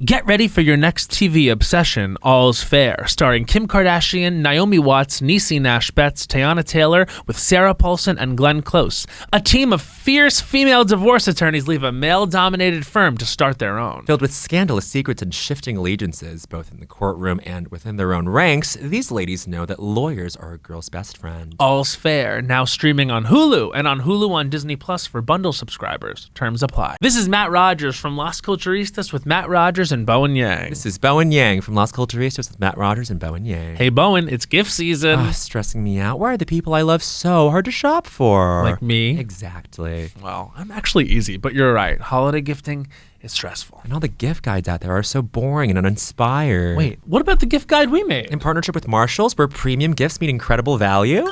Get ready for your next TV obsession, All's Fair, starring Kim Kardashian, Naomi Watts, Niecy Nash-Betts, Teyana Taylor, with Sarah Paulson and Glenn Close. A team of fierce female divorce attorneys leave a male-dominated firm to start their own. Filled with scandalous secrets and shifting allegiances, both in the courtroom and within their own ranks, these ladies know that lawyers are a girl's best friend. All's Fair, now streaming on Hulu and on Hulu on Disney Plus for bundle subscribers. Terms apply. This is Matt Rogers from Las Culturistas with Matt Rogers and Bowen Yang. This is Bowen Yang from Las Culturistas with Matt Rogers and Bowen Yang. Hey Bowen, it's gift season. Stressing me out. Why are the people I love so hard to shop for? Like me? Exactly. Well, I'm actually easy, but you're right. Holiday gifting is stressful. And all the gift guides out there are so boring and uninspired. Wait, what about the gift guide we made? In partnership with Marshalls, where premium gifts meet incredible value?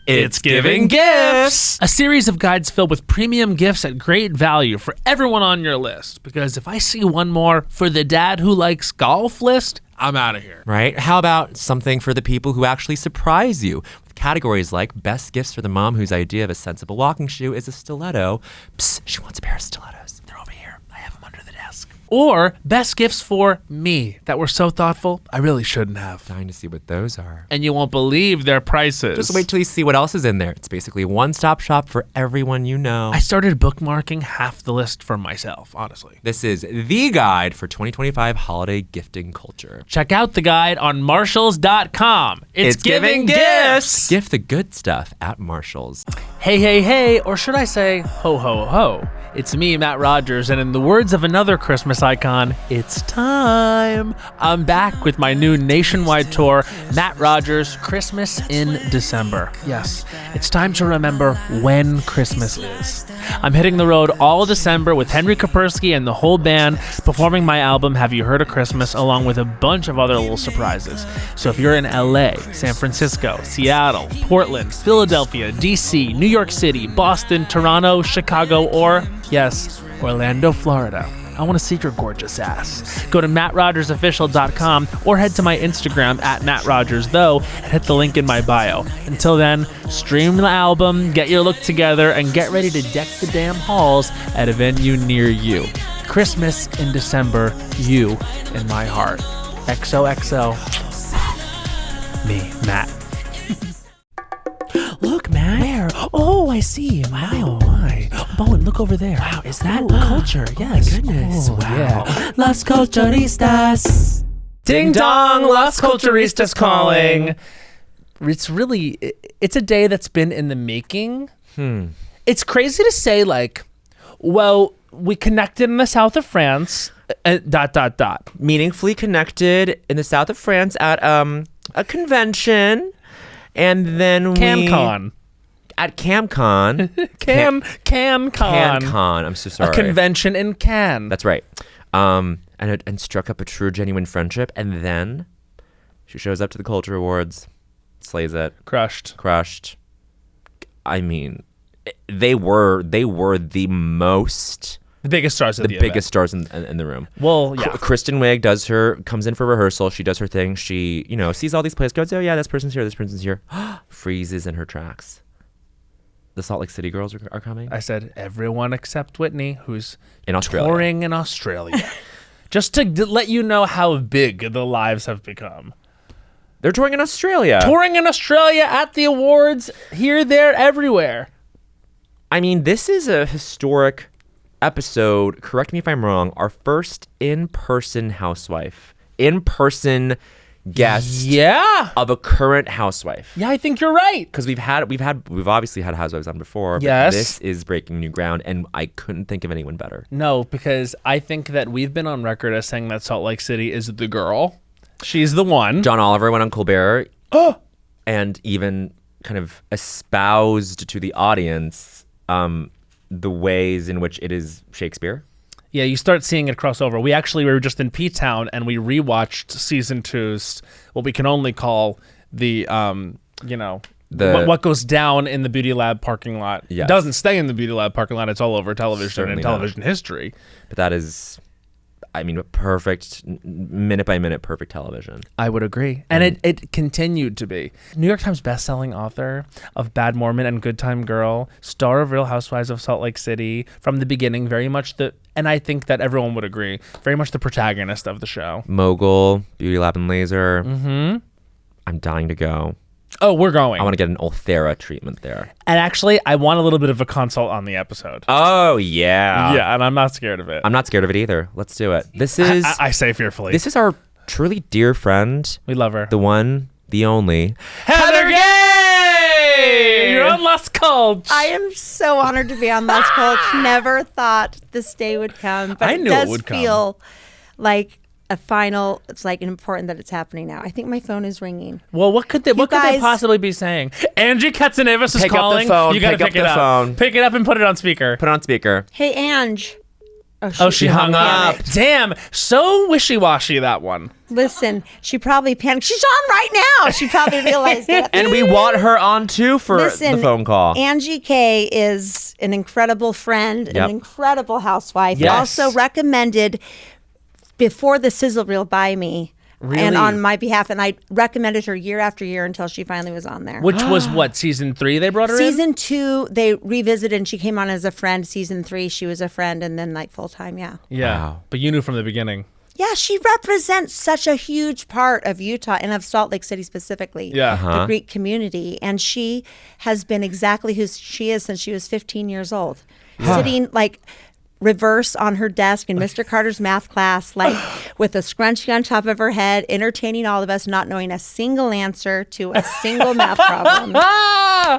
It's giving gifts! A series of guides filled with premium gifts at great value for everyone on your list. Because if I see one more for the dad who likes golf list, I'm out of here. Right? How about something for the people who actually surprise you? With categories like best gifts for the mom whose idea of a sensible walking shoe is a stiletto. Psst, she wants a pair of stilettos. They're over here. I have them under the desk. Or best gifts for me that were so thoughtful, I really shouldn't have. Dying to see what those are. And you won't believe their prices. Just wait till you see what else is in there. It's basically a one-stop shop for everyone you know. I started bookmarking half the list for myself, honestly. This is the guide for 2025 holiday gifting culture. Check out the guide on Marshalls.com. It's giving gifts! Gift the good stuff at Marshalls. Hey, hey, hey, or should I say, ho, ho, ho. It's me, Matt Rogers, and in the words of another Christmas icon, it's time. I'm back with my new nationwide tour, Matt Rogers, Christmas in December. Yes, it's time to remember when Christmas is. I'm hitting the road all December with Henry Kapersky and the whole band, performing my album, Have You Heard of Christmas, along with a bunch of other little surprises. So if you're in LA, San Francisco, Seattle, Portland, Philadelphia, DC, New York City, Boston, Toronto, Chicago, or, yes, Orlando, Florida, I want to see your gorgeous ass. Go to mattrogersofficial.com or head to my Instagram at mattrogersthough and hit the link in my bio. Until then, stream the album, get your look together, and get ready to deck the damn halls at a venue near you. Christmas in December, you in my heart. XOXO. Me, Matt. Look, man. Where? Oh, I see. Wow. Oh, my. Bowen, look over there. Wow, is that culture? Yes. Oh, my goodness. Oh, wow. Yeah. Las Culturistas. Ding dong, Las Culturistas calling. It's a day that's been in the making. It's crazy to say, like, well, we connected in the south of France, ... Meaningfully connected in the south of France at a convention. And then CamCon. At CamCon. CamCon. I'm so sorry. A convention in Cannes. That's right. And struck up a true, genuine friendship. And then she shows up to the Culture Awards, slays it. Crushed. I mean, they were the most... The biggest stars of the biggest stars in the room. Well, yeah. Kristen Wiig comes in for rehearsal. She does her thing. She, sees all these players, goes, oh yeah, this person's here. Freezes in her tracks. The Salt Lake City girls are coming. I said, everyone except Whitney, who's in Australia. Touring in Australia. Just to let you know how big the lives have become. They're touring in Australia. Touring in Australia at the awards, here, there, everywhere. I mean, this is a historic episode, correct me if I'm wrong, our first in-person housewife, in-person guest of a current housewife. Yeah, I think you're right. Because we've obviously had housewives on before, but yes, this is breaking new ground, and I couldn't think of anyone better. No, because I think that we've been on record as saying that Salt Lake City is the girl. She's the one. John Oliver went on Colbert and even kind of espoused to the audience the ways in which it is Shakespeare. Yeah, you start seeing it cross over. We were just in P-Town and we rewatched season 2's what we can only call the what goes down in the Beauty Lab parking lot. Yes. It doesn't stay in the Beauty Lab parking lot. It's all over television and television history. But that is, I mean, perfect, minute by minute, perfect television. I would agree. And it continued to be. New York Times bestselling author of Bad Mormon and Good Time Girl, star of Real Housewives of Salt Lake City, from the beginning, very much and I think that everyone would agree, very much the protagonist of the show. Mogul, Beauty Lab and Laser. Mm-hmm. I'm dying to go. Oh, we're going. I want to get an Ulthera treatment there. And actually, I want a little bit of a consult on the episode. Oh, yeah. Yeah, and I'm not scared of it. I'm not scared of it either. Let's do it. This is... I say fearfully. This is our truly dear friend. We love her. The one, the only... Heather Gay! You're on Las Cultch. I am so honored to be on Las Cultch. Never thought this day would come. But I knew it would come. It does feel like a final, it's like important that it's happening now. I think my phone is ringing. Well, what could they possibly be saying? Angie Katzenevas is calling. Pick up the phone. You gotta pick it up. Phone. Pick it up and put it on speaker. Put it on speaker. Hey, Ange. Oh, she hung up. Damn, so wishy-washy, that one. Listen, she probably panicked. She's on right now. She probably realized it. And we want her on too for the phone call. Angie K is an incredible friend, an incredible housewife. Yes. Also recommended before the sizzle reel by me. Really? And on my behalf, and I recommended her year after year until she finally was on there. Which was what, season 3 they brought her in? Season 2, they revisited and she came on as a friend. Season 3, she was a friend, and then like full time, Yeah, Wow. But you knew from the beginning. Yeah, she represents such a huge part of Utah and of Salt Lake City specifically, the Greek community. And she has been exactly who she is since she was 15 years old. Sitting like reverse on her desk in Mr. Carter's math class, like with a scrunchie on top of her head, entertaining all of us, not knowing a single answer to a single math problem.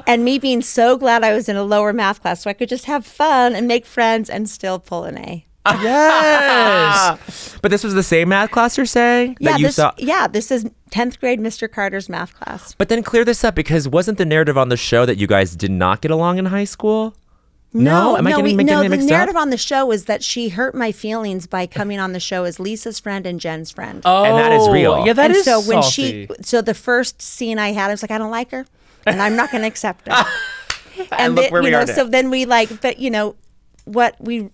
And me being so glad I was in a lower math class so I could just have fun and make friends and still pull an A. Yes. But this was the same math class you're saying? Yeah, that you saw? This is 10th grade Mr. Carter's math class. But then clear this up, because wasn't the narrative on the show that you guys did not get along in high school? No, Am I getting the mixed narrative up? on the show is that she hurt my feelings by coming on the show as Lisa's friend and Jen's friend. Oh, and that is real. Yeah, that and is so when salty. so the first scene I had, I was like, I don't like her, and I'm not going to accept her. And look where we are now. So then we but what we,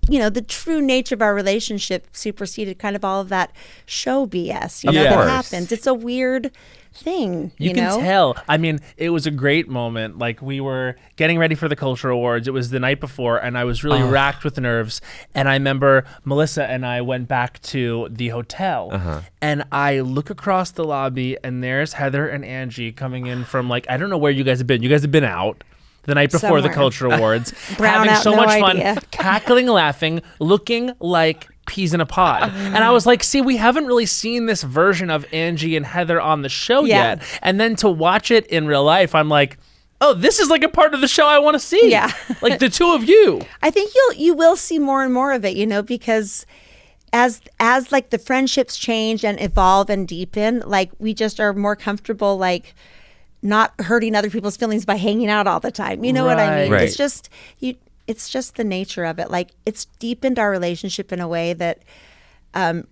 the true nature of our relationship superseded kind of all of that show BS. Of that course. happens. It's a weird thing. You can tell. I mean, it was a great moment. Like, we were getting ready for the Culture Awards. It was the night before, and I was really racked with nerves. And I remember Melissa and I went back to the hotel, and I look across the lobby, and there's Heather and Angie coming in from, like, I don't know where you guys have been. You guys have been out the night before the Somewhere. Culture Awards, Brown having out, so no much idea. fun, cackling, laughing, looking like peas in a pod. And I was like, see, we haven't really seen this version of Angie and Heather on the show yet. And then to watch it in real life, I'm like, oh, this is like a part of the show I want to see. Yeah. Like the two of you. I think you will see more and more of it, because as like the friendships change and evolve and deepen, like we just are more comfortable, like not hurting other people's feelings by hanging out all the time. You know what I mean? Right. It's just it's just the nature of it. Like, it's deepened our relationship in a way that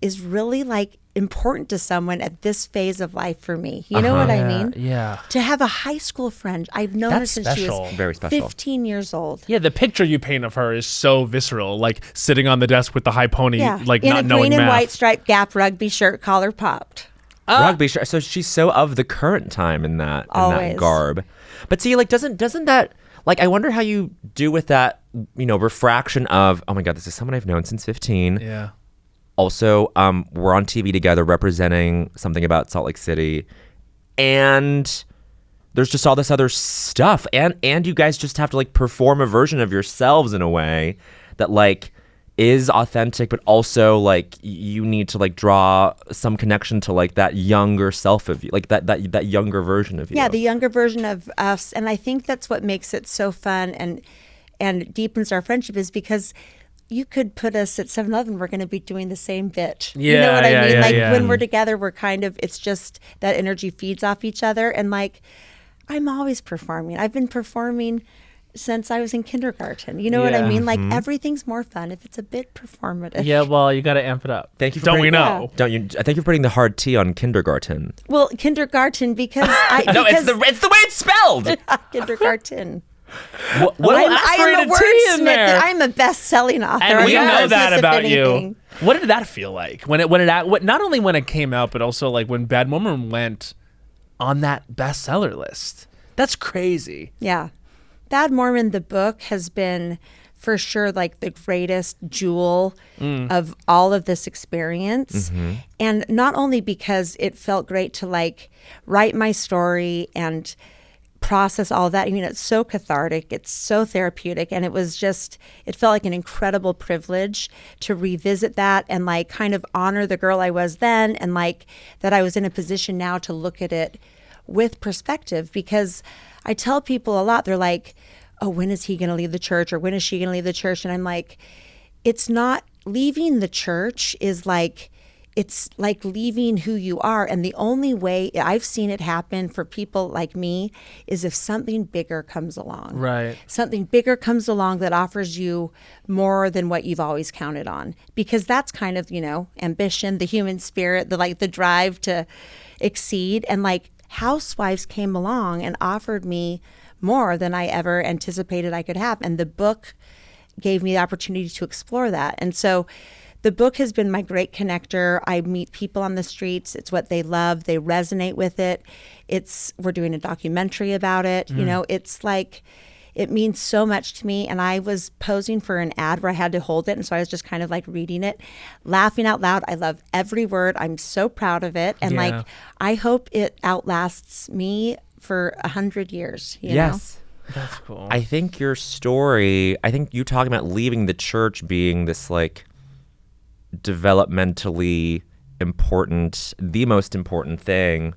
is really like important to someone at this phase of life for me. You know what I mean? Yeah. To have a high school friend I've known her That's since special. she was Very special. 15 years old. Yeah, the picture you paint of her is so visceral, like sitting on the desk with the high pony, like in not a knowing green and math. white striped Gap rugby shirt, collar popped. Rugby shirt. So she's so of the current time in that Always. garb. But see, like, doesn't that, like, I wonder how you do with that, refraction of, oh my God, this is someone I've known since 15. Yeah. Also, we're on TV together representing something about Salt Lake City, and there's just all this other stuff, and you guys just have to like perform a version of yourselves in a way that like is authentic, but also like you need to like draw some connection to like that younger self of you, like that younger version of you. Yeah, the younger version of us, and I think that's what makes it so fun and deepens our friendship, is because you could put us at 7-Eleven, we're going to be doing the same bit. You know what I mean? Like when we're together, we're kind of, it's just that energy feeds off each other. And like, I'm always performing. I've been performing since I was in kindergarten. You know what I mean? Like everything's more fun if it's a bit performative. Yeah, well, you got to amp it up. Thank you for Don't we putting- know? Don't you? Thank you for putting the hard T on kindergarten. Well, kindergarten because I No, it's the way it's spelled. kindergarten. What I am a wordsmith. I'm a best-selling author. And we know that about you. Anything. What did that feel like not only when it came out, but also like when Bad Mormon went on that bestseller list? That's crazy. Yeah, Bad Mormon, the book, has been for sure like the greatest jewel of all of this experience. And not only because it felt great to like write my story and process all that. I mean, it's so cathartic, it's so therapeutic, and it felt like an incredible privilege to revisit that and like kind of honor the girl I was then, and like that I was in a position now to look at it with perspective. Because I tell people a lot, they're like, oh, when is he going to leave the church, or when is she going to leave the church? And I'm like, it's not leaving the church is like, it's like leaving who you are. And the only way I've seen it happen for people like me is if something bigger comes along. Right. Something bigger comes along that offers you more than what you've always counted on. Because that's kind of, ambition, the human spirit, the drive to exceed. And like Housewives came along and offered me more than I ever anticipated I could have. And the book gave me the opportunity to explore that. And so the book has been my great connector. I meet people on the streets. It's what they love. They resonate with it. We're doing a documentary about it. It's like, it means so much to me. And I was posing for an ad where I had to hold it. And so I was just kind of like reading it, laughing out loud. I love every word. I'm so proud of it. And like, I hope it outlasts me for 100 years. You know? That's cool. I think your story, you talking about leaving the church being this like developmentally important, the most important thing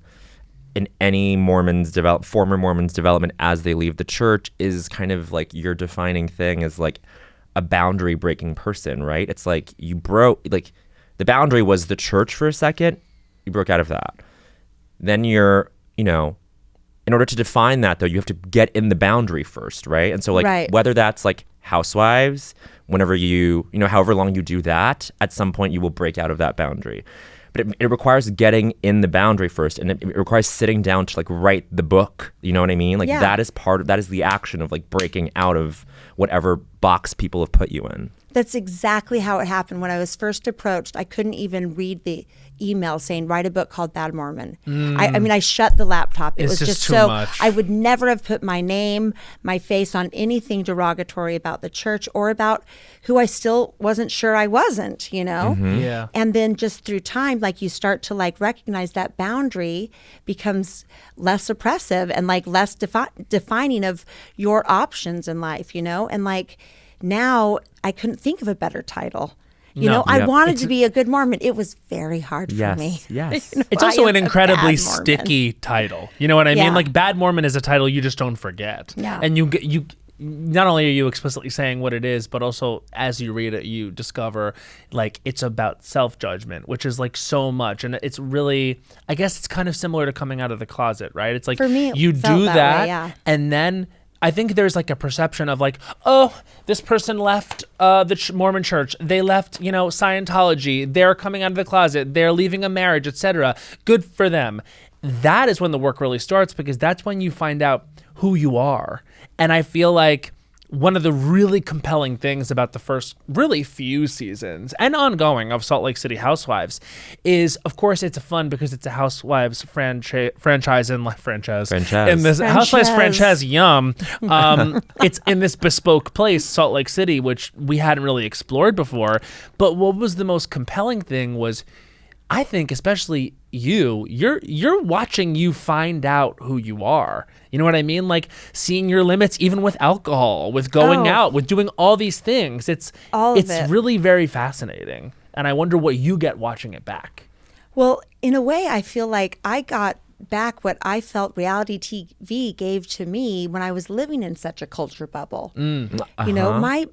in any former Mormon's development as they leave the church, is kind of like your defining thing as like a boundary breaking person, right? It's like you broke, like the boundary was the church for a second, you broke out of that. Then you're, in order to define that though, you have to get in the boundary first, right? And so like whether that's like Housewives, whenever however long you do that, at some point you will break out of that boundary. But it requires getting in the boundary first, and it requires sitting down to like write the book. You know what I mean? Like that is the action of like breaking out of whatever box people have put you in. That's exactly how it happened. When I was first approached, I couldn't even read the email saying, write a book called Bad Mormon. I mean, I shut the laptop. It was just too so much. I would never have put my name, my face on anything derogatory about the church or about who I still wasn't sure I wasn't, Yeah. And then just through time, like you start to like recognize that boundary becomes less oppressive and like less defining of your options in life, and like now I couldn't think of a better title. I wanted to be a good Mormon. It was very hard for me. Yes. It's also an incredibly sticky title. You know what I mean? Like Bad Mormon is a title you just don't forget. No. And you not only are you explicitly saying what it is, but also as you read it, you discover like it's about self-judgment, which is like so much. And it's really, I guess it's kind of similar to coming out of the closet, right? It's like for me, you do that way, yeah. And then I think there's like a perception of like, oh, this person left the Mormon church. They left, Scientology. They're coming out of the closet. They're leaving a marriage, etc. Good for them. That is when the work really starts, because that's when you find out who you are. And I feel like one of the really compelling things about the first really few seasons and ongoing of Salt Lake City Housewives is, of course, it's fun because it's a Housewives franchise in this Housewives franchise. It's in this bespoke place, Salt Lake City, which we hadn't really explored before. But what was the most compelling thing was, I think, especially you're watching you find out who you are. You know what I mean? Like seeing your limits, even with alcohol, with going out, with doing all these things. It's really very fascinating. And I wonder what you get watching it back. Well, in a way, I feel like I got back what I felt reality TV gave to me when I was living in such a culture bubble. My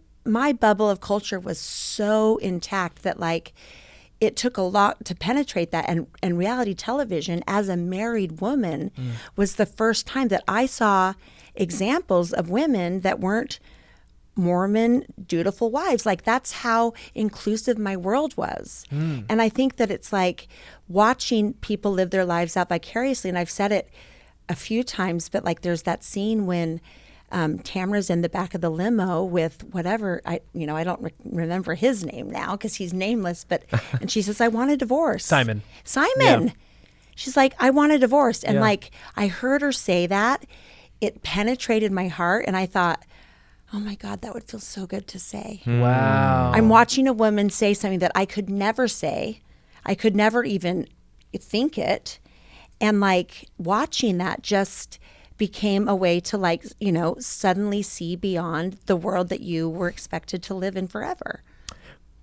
bubble of culture was so intact that like it took a lot to penetrate that. And reality television as a married woman was the first time that I saw examples of women that weren't Mormon dutiful wives. Like that's how inclusive my world was. And I think that it's like watching people live their lives out vicariously. And I've said it a few times, but like there's that scene when Tamara's in the back of the limo with whatever, I don't remember his name now because he's nameless, and she says, I want a divorce. Simon. Yeah. She's like, I want a divorce. And like, I heard her say that. It penetrated my heart. And I thought, oh my God, that would feel so good to say. Wow. I'm watching a woman say something that I could never say. I could never even think it. And like watching that just became a way to like, suddenly see beyond the world that you were expected to live in forever.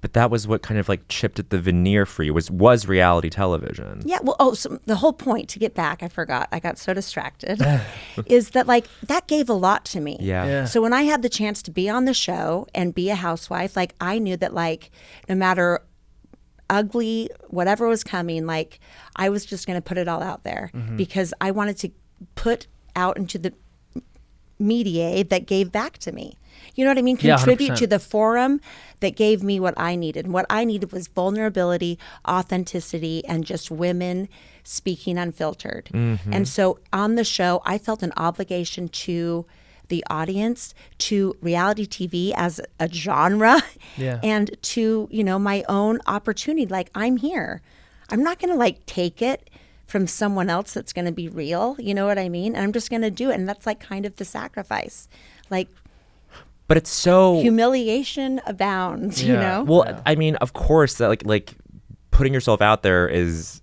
But that was what kind of like chipped at the veneer for you was reality television. Yeah. Well, so the whole point, to get back, I forgot. I got so distracted, is that like that gave a lot to me. Yeah. So when I had the chance to be on the show and be a housewife, like I knew that like no matter ugly, whatever was coming, like I was just going to put it all out there because I wanted to put out into the media that gave back to me. You know what I mean? Contribute to the forum that gave me what I needed. And what I needed was vulnerability, authenticity, and just women speaking unfiltered. And so on the show, I felt an obligation to the audience, to reality TV as a genre, and to, my own opportunity. Like, I'm here. I'm not going to like take it from someone else that's going to be real. You know what I mean? And I'm just going to do it. And that's like kind of the sacrifice. Like, but it's so humiliation abounds, Well, I mean, of course, that like putting yourself out there is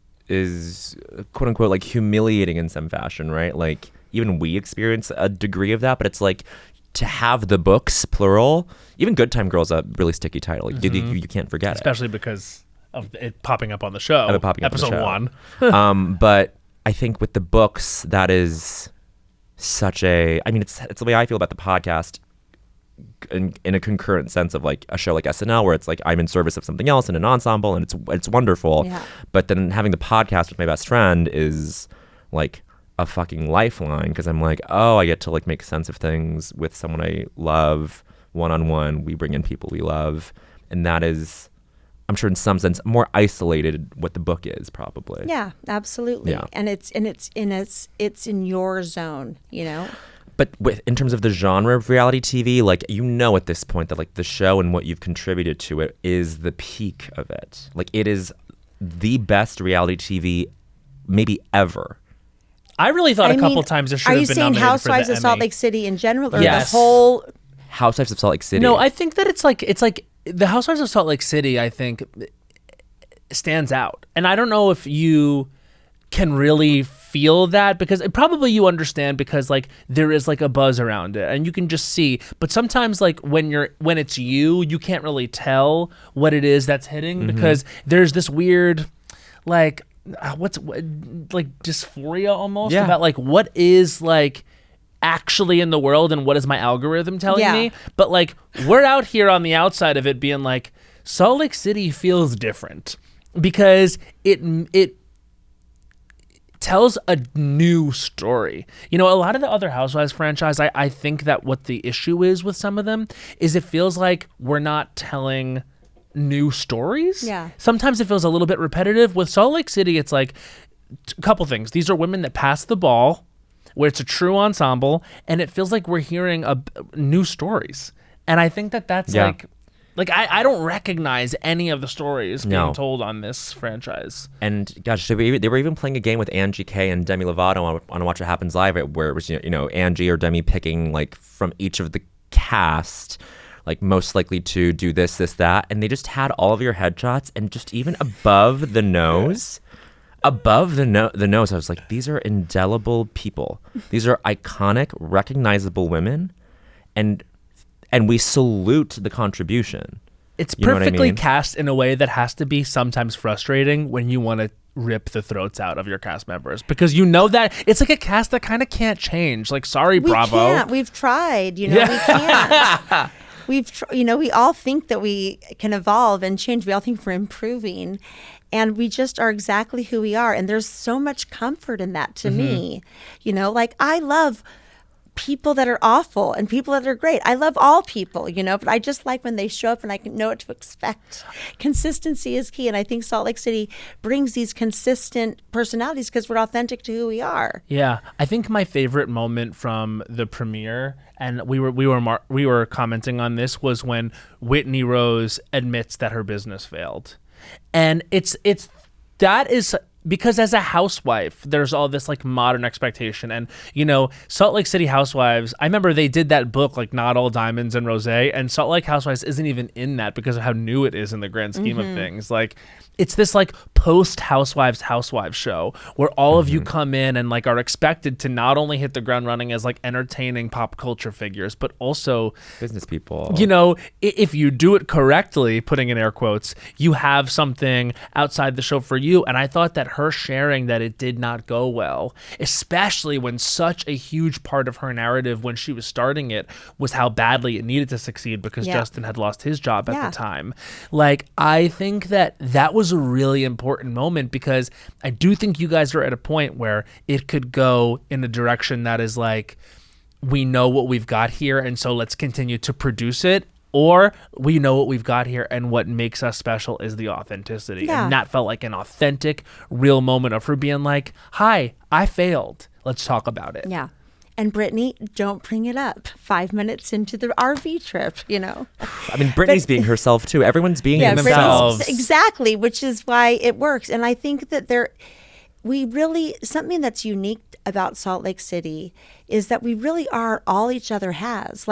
quote unquote like humiliating in some fashion, right? Like even we experience a degree of that, but it's like to have the books plural. Even Good Time Girl's a really sticky title. Like, you can't forget especially because of it popping up on the show. Episode 1. But I think with the books, that is such a. I mean, it's the way I feel about the podcast. In a concurrent sense of like a show like SNL where it's like I'm in service of something else in an ensemble and it's wonderful. Yeah. But then having the podcast with my best friend is like a fucking lifeline because I'm like, oh, I get to like make sense of things with someone I love one-on-one. We bring in people we love, and that is, I'm sure in some sense more isolated what the book is probably. Yeah, absolutely. Yeah. And it's in your zone, But in terms of the genre of reality TV, like, at this point that like the show and what you've contributed to it is the peak of it. Like it is the best reality TV maybe ever. I really thought a couple times it should have been nominated for the Emmy. Are you saying Housewives of Salt Lake City in general, or Yes. the whole Housewives of Salt Lake City? No, I think that it's like the Housewives of Salt Lake City, I think, stands out. And I don't know if you can really feel that because probably you understand because like there is like a buzz around it and you can just see, but sometimes like when it's you can't really tell what it is that's hitting because there's this weird like like dysphoria almost about like what is like actually in the world and what is my algorithm telling me. But like we're out here on the outside of it being like Salt Lake City feels different because it tells a new story. A lot of the other Housewives franchise, I think that what the issue is with some of them is it feels like we're not telling new stories. Yeah. Sometimes it feels a little bit repetitive. With Salt Lake City, it's like a couple things. These are women that pass the ball, where it's a true ensemble, and it feels like we're hearing new stories. And I think that that's like I don't recognize any of the stories being told on this franchise. And gosh, they were even playing a game with Angie K and Demi Lovato on Watch What Happens Live, where it was Angie or Demi picking like from each of the cast, like most likely to do this, that, and they just had all of your headshots and just even above the nose. Above the nose, I was like, these are indelible people. These are iconic, recognizable women, and we salute the contribution. It's perfectly cast in a way that has to be sometimes frustrating when you want to rip the throats out of your cast members because that it's like a cast that kind of can't change. Like, sorry, Bravo. We can't. We've tried. We can't. We all think that we can evolve and change. We all think we're improving. And we just are exactly who we are. And there's so much comfort in that to me. Like I love people that are awful and people that are great. I love all people, but I just like when they show up and I can know what to expect. Consistency is key. And I think Salt Lake City brings these consistent personalities because we're authentic to who we are. Yeah. I think my favorite moment from the premiere, and we were commenting on this, was when Whitney Rose admits that her business failed. And that is because as a housewife, there's all this like modern expectation. And, Salt Lake City Housewives, I remember they did that book, like Not All Diamonds and Rosé, and Salt Lake Housewives isn't even in that because of how new it is in the grand scheme of things. Like, it's this like post Housewives show where all of you come in and like are expected to not only hit the ground running as like entertaining pop culture figures, but also business people. If you do it correctly, putting in air quotes, you have something outside the show for you. And I thought that her sharing that it did not go well, especially when such a huge part of her narrative when she was starting it was how badly it needed to succeed because Justin had lost his job at the time. Like, I think that was a really important moment because I do think you guys are at a point where it could go in a direction that is like, we know what we've got here, and so let's continue to produce it. Or we know what we've got here, and what makes us special is the authenticity. Yeah. And that felt like an authentic, real moment of her being like, hi, I failed. Let's talk about it. Yeah. And Brittany, don't bring it up 5 minutes into the RV trip, I mean, Brittany's being herself too. Everyone's being themselves. Exactly, which is why it works. And I think that something that's unique about Salt Lake City is that we really are all each other has.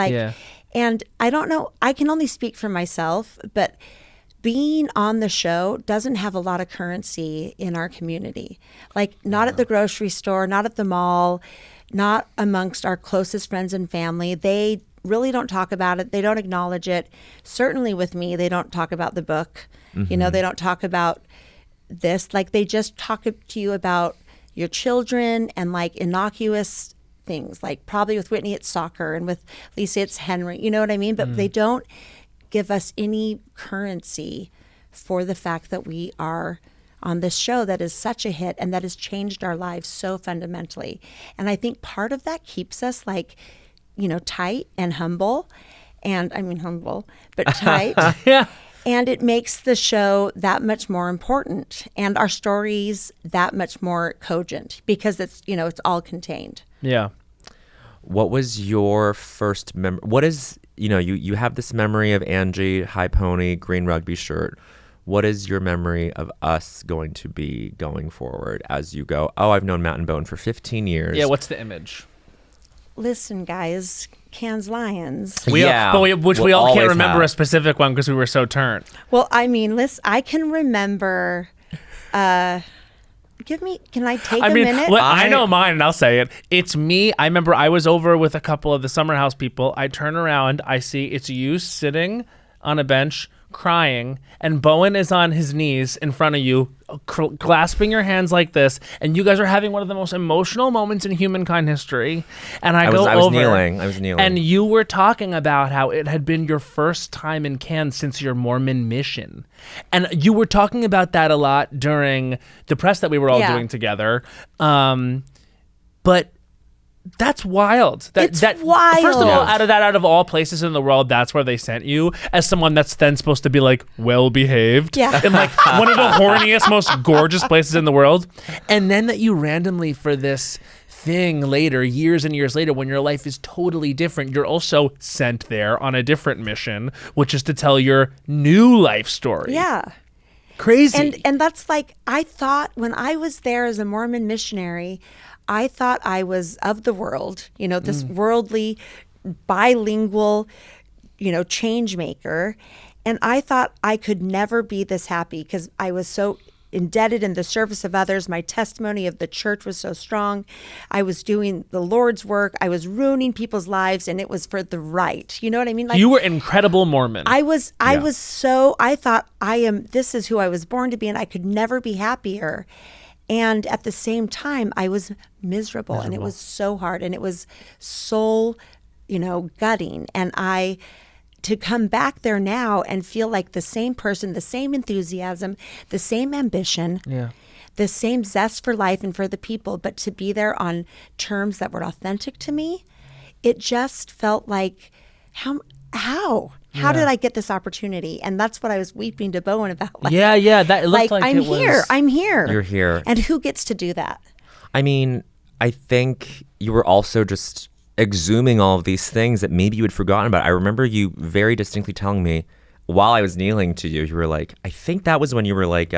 And I don't know, I can only speak for myself, but being on the show doesn't have a lot of currency in our community. Like, not at the grocery store, not at the mall, not amongst our closest friends and family. They really don't talk about it. They don't acknowledge it. Certainly with me, they don't talk about the book. They don't talk about this. Like, they just talk to you about your children and like innocuous things. Like, probably with Whitney, it's soccer, and with Lisa, it's Henry. You know what I mean? But they don't give us any currency for the fact that we are on this show that is such a hit and that has changed our lives so fundamentally. And I think part of that keeps us like, tight and humble. And I mean humble, but tight. Yeah. And it makes the show that much more important and our stories that much more cogent because it's, it's all contained. Yeah. What was your first memory? What is, you have this memory of Angie, high pony, green rugby shirt. What is your memory of us going to be going forward as you go, I've known Matt and Bowen for 15 years. Yeah, what's the image? Listen, guys, Cannes Lions. We all can't remember have a specific one because we were so turned. Well, I mean, listen, I can remember... can I take a minute? I know mine, and I'll say it. It's me. I remember I was over with a couple of the Summer House people. I turn around. I see it's you sitting on a bench crying, and Bowen is on his knees in front of you, clasping your hands like this, and you guys are having one of the most emotional moments in humankind history. And I was kneeling. And you were talking about how it had been your first time in Cannes since your Mormon mission. And you were talking about that a lot during the press that we were all doing together. But that's wild. It's wild. First of all, out of all places in the world, that's where they sent you as someone that's then supposed to be like well behaved. Yeah. In like one of the horniest, most gorgeous places in the world. And then that you randomly for this thing later, years and years later, when your life is totally different, you're also sent there on a different mission, which is to tell your new life story. Yeah. Crazy. And that's like, I thought when I was there as a Mormon missionary, I thought I was of the world, this worldly, bilingual, change maker. And I thought I could never be this happy because I was so indebted in the service of others. My testimony of the church was so strong. I was doing the Lord's work. I was ruining people's lives, and it was for the right. You know what I mean? Like, you were incredible Mormon. I thought this is who I was born to be, and I could never be happier. And at the same time, I was miserable. And it was so hard, and it was soul, gutting. And to come back there now and feel like the same person, the same enthusiasm, the same ambition, the same zest for life and for the people, but to be there on terms that were authentic to me, it just felt like, how did I get this opportunity? And that's what I was weeping to Bowen about. Like, that it looked like I'm it here. was... I'm here. You're here. And who gets to do that? I mean, I think you were also just exhuming all of these things that maybe you had forgotten about. I remember you very distinctly telling me while I was kneeling to you, you were like, I think that was when you were like,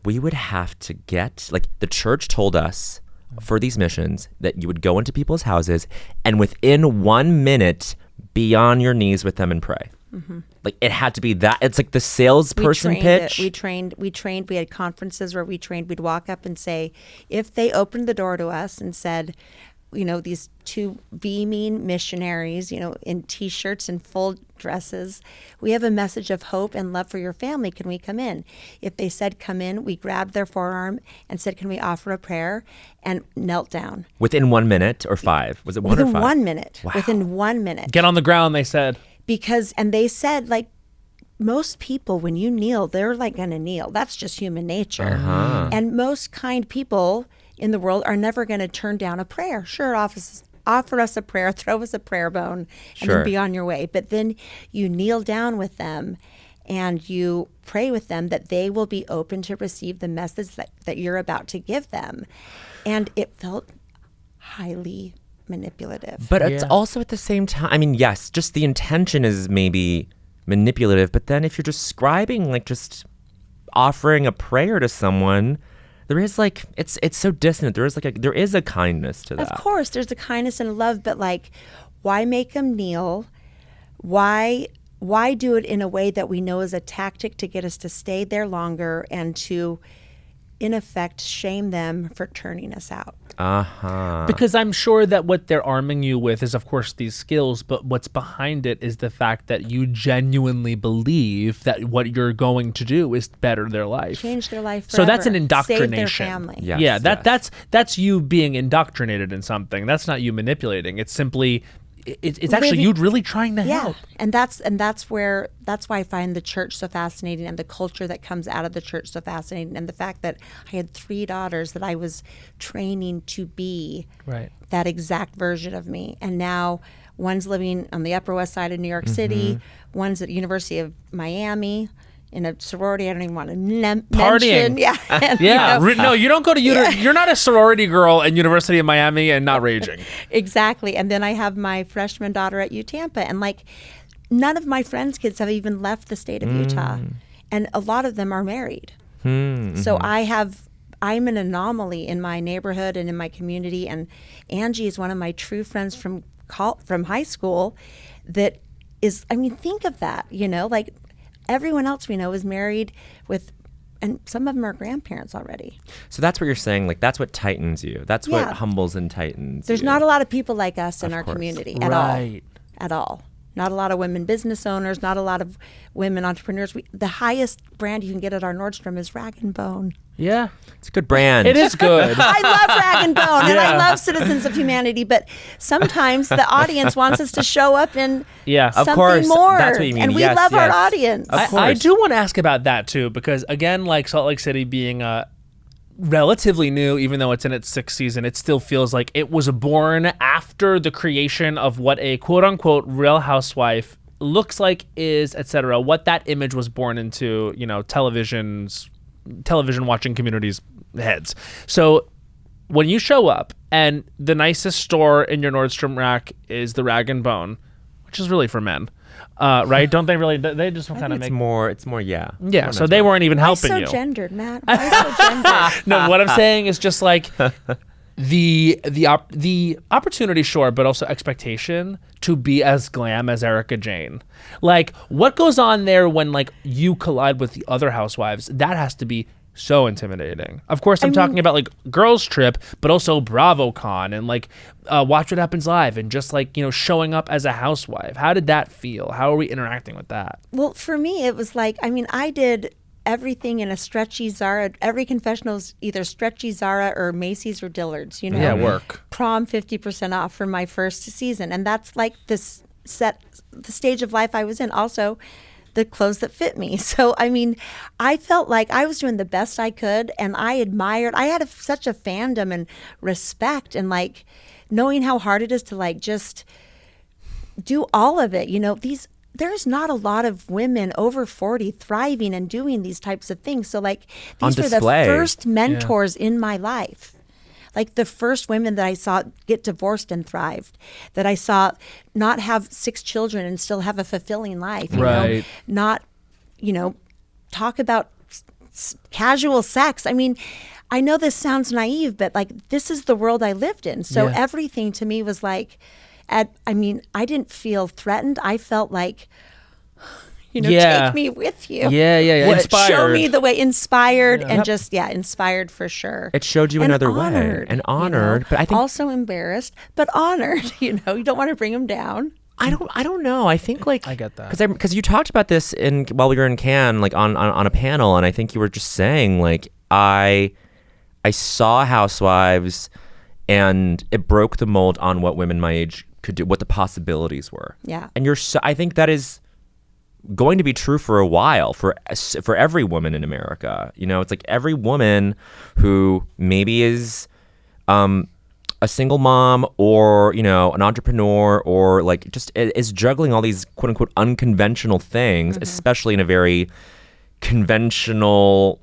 we would have to get, like, the church told us for these missions that you would go into people's houses and within 1 minute be on your knees with them and pray. Mm-hmm. Like, it had to be that. It's like the salesperson pitch. We trained. We had conferences where we trained. We'd walk up and say, if they opened the door to us and said, these two beaming missionaries, in T-shirts and full dresses, we have a message of hope and love for your family. Can we come in? If they said come in, we grabbed their forearm and said, can we offer a prayer? And knelt down. Within 1 minute or 5? Was it one or 5? Within 1 minute. Wow. Within 1 minute. Get on the ground, they said. And they said, like, most people, when you kneel, they're like going to kneel. That's just human nature. Uh-huh. And most kind people in the world are never going to turn down a prayer. Sure, offer us a prayer, throw us a prayer bone, and then be on your way. But then you kneel down with them and you pray with them that they will be open to receive the message that you're about to give them. And it felt highly manipulative. But it's also at the same time, I mean, yes, just the intention is maybe manipulative, but then if you're describing, like, just offering a prayer to someone, there is, like, it's so dissonant. There is a kindness to that. Of course, there's a kindness and a love, but, like, why make them kneel? Why do it in a way that we know is a tactic to get us to stay there longer and to, in effect, shame them for turning us out? Uh-huh. Because I'm sure that what they're arming you with is, of course, these skills, but what's behind it is the fact that you genuinely believe that what you're going to do is better their life. Change their life forever. So that's an indoctrination. Save their family. Yes, That's you being indoctrinated in something. That's not you manipulating. It's simply... It's actually you really trying to help. And that's why I find the church so fascinating and the culture that comes out of the church so fascinating, and the fact that I had 3 daughters that I was training to be that exact version of me. And now one's living on the Upper West Side of New York City, one's at the University of Miami, in a sorority I don't even want to mention. Partying. Yeah. And, No, you don't go to you're not a sorority girl in University of Miami and not raging. Exactly. And then I have my freshman daughter at UTampa, and, like, none of my friends' kids have even left the state of Utah, and a lot of them are married. So I'm an anomaly in my neighborhood and in my community, and Angie is one of my true friends from high school that is, I mean, think of that, like, everyone else we know is married with, and some of them are grandparents already. So that's what you're saying, like, that's what tightens you. That's what humbles and tightens There's you. not a lot of people like us in our community at all. Not a lot of women business owners, not a lot of women entrepreneurs. The highest brand you can get at our Nordstrom is Rag & Bone. Yeah. It's a good brand. It is good. I love Rag & Bone, and I love Citizens of Humanity, but sometimes the audience wants us to show up in something of course, more. that's what you mean. And we love our audience. Of course. I do want to ask about that, too, because, again, like Salt Lake City being relatively new, even though it's in its 6th season, it still feels like it was born after the creation of what a quote-unquote Real Housewife looks like, is, etc. What that image was born into, television watching communities' heads. So when you show up and the nicest store in your Nordstrom rack is the Rag & Bone, which is really for men, right? Don't they really? They just kind of make It's more. Yeah. So they weren't even helping you. Why so gendered, Matt? Why so gendered? No, what I'm saying is just like the opportunity, sure, but also expectation to be as glam as Erica Jane. Like, what goes on there when, like, you collide with the other housewives? That has to be so intimidating. Of course, I'm talking about, like, Girls Trip, but also BravoCon and, like, Watch What Happens Live, and just, like, showing up as a housewife. How did that feel? How are we interacting with that? Well, for me, it was like, I did everything in a stretchy Zara. Every confessional is either stretchy Zara or Macy's or Dillard's, Yeah, work. Prom 50% off for my first season. And that's like the stage of life I was in. Also, the clothes that fit me. So, I felt like I was doing the best I could, and I had such a fandom and respect, and, like, knowing how hard it is to like just do all of it, there's not a lot of women over 40 thriving and doing these types of things. So like these were the first mentors in my life. Like the first women that I saw get divorced and thrived, that I saw not have 6 children and still have a fulfilling life, you know, not, talk about casual sex. I mean, I know this sounds naive, but like this is the world I lived in. So everything to me was like, I didn't feel threatened. I felt like, take me with you. Inspired. Show me the way, inspired, and just, inspired for sure. It showed you another way. And honored. But I think also embarrassed, but honored, you don't want to bring them down. I don't know. I think like I get that because you talked about this while we were in Cannes, like on a panel, and I think you were just saying like I saw Housewives, and it broke the mold on what women my age could do, what the possibilities were. Yeah. And I think that is going to be true for a while for every woman in America. It's like every woman who maybe is a single mom or an entrepreneur or like just is juggling all these quote unquote unconventional things, especially in a very conventioned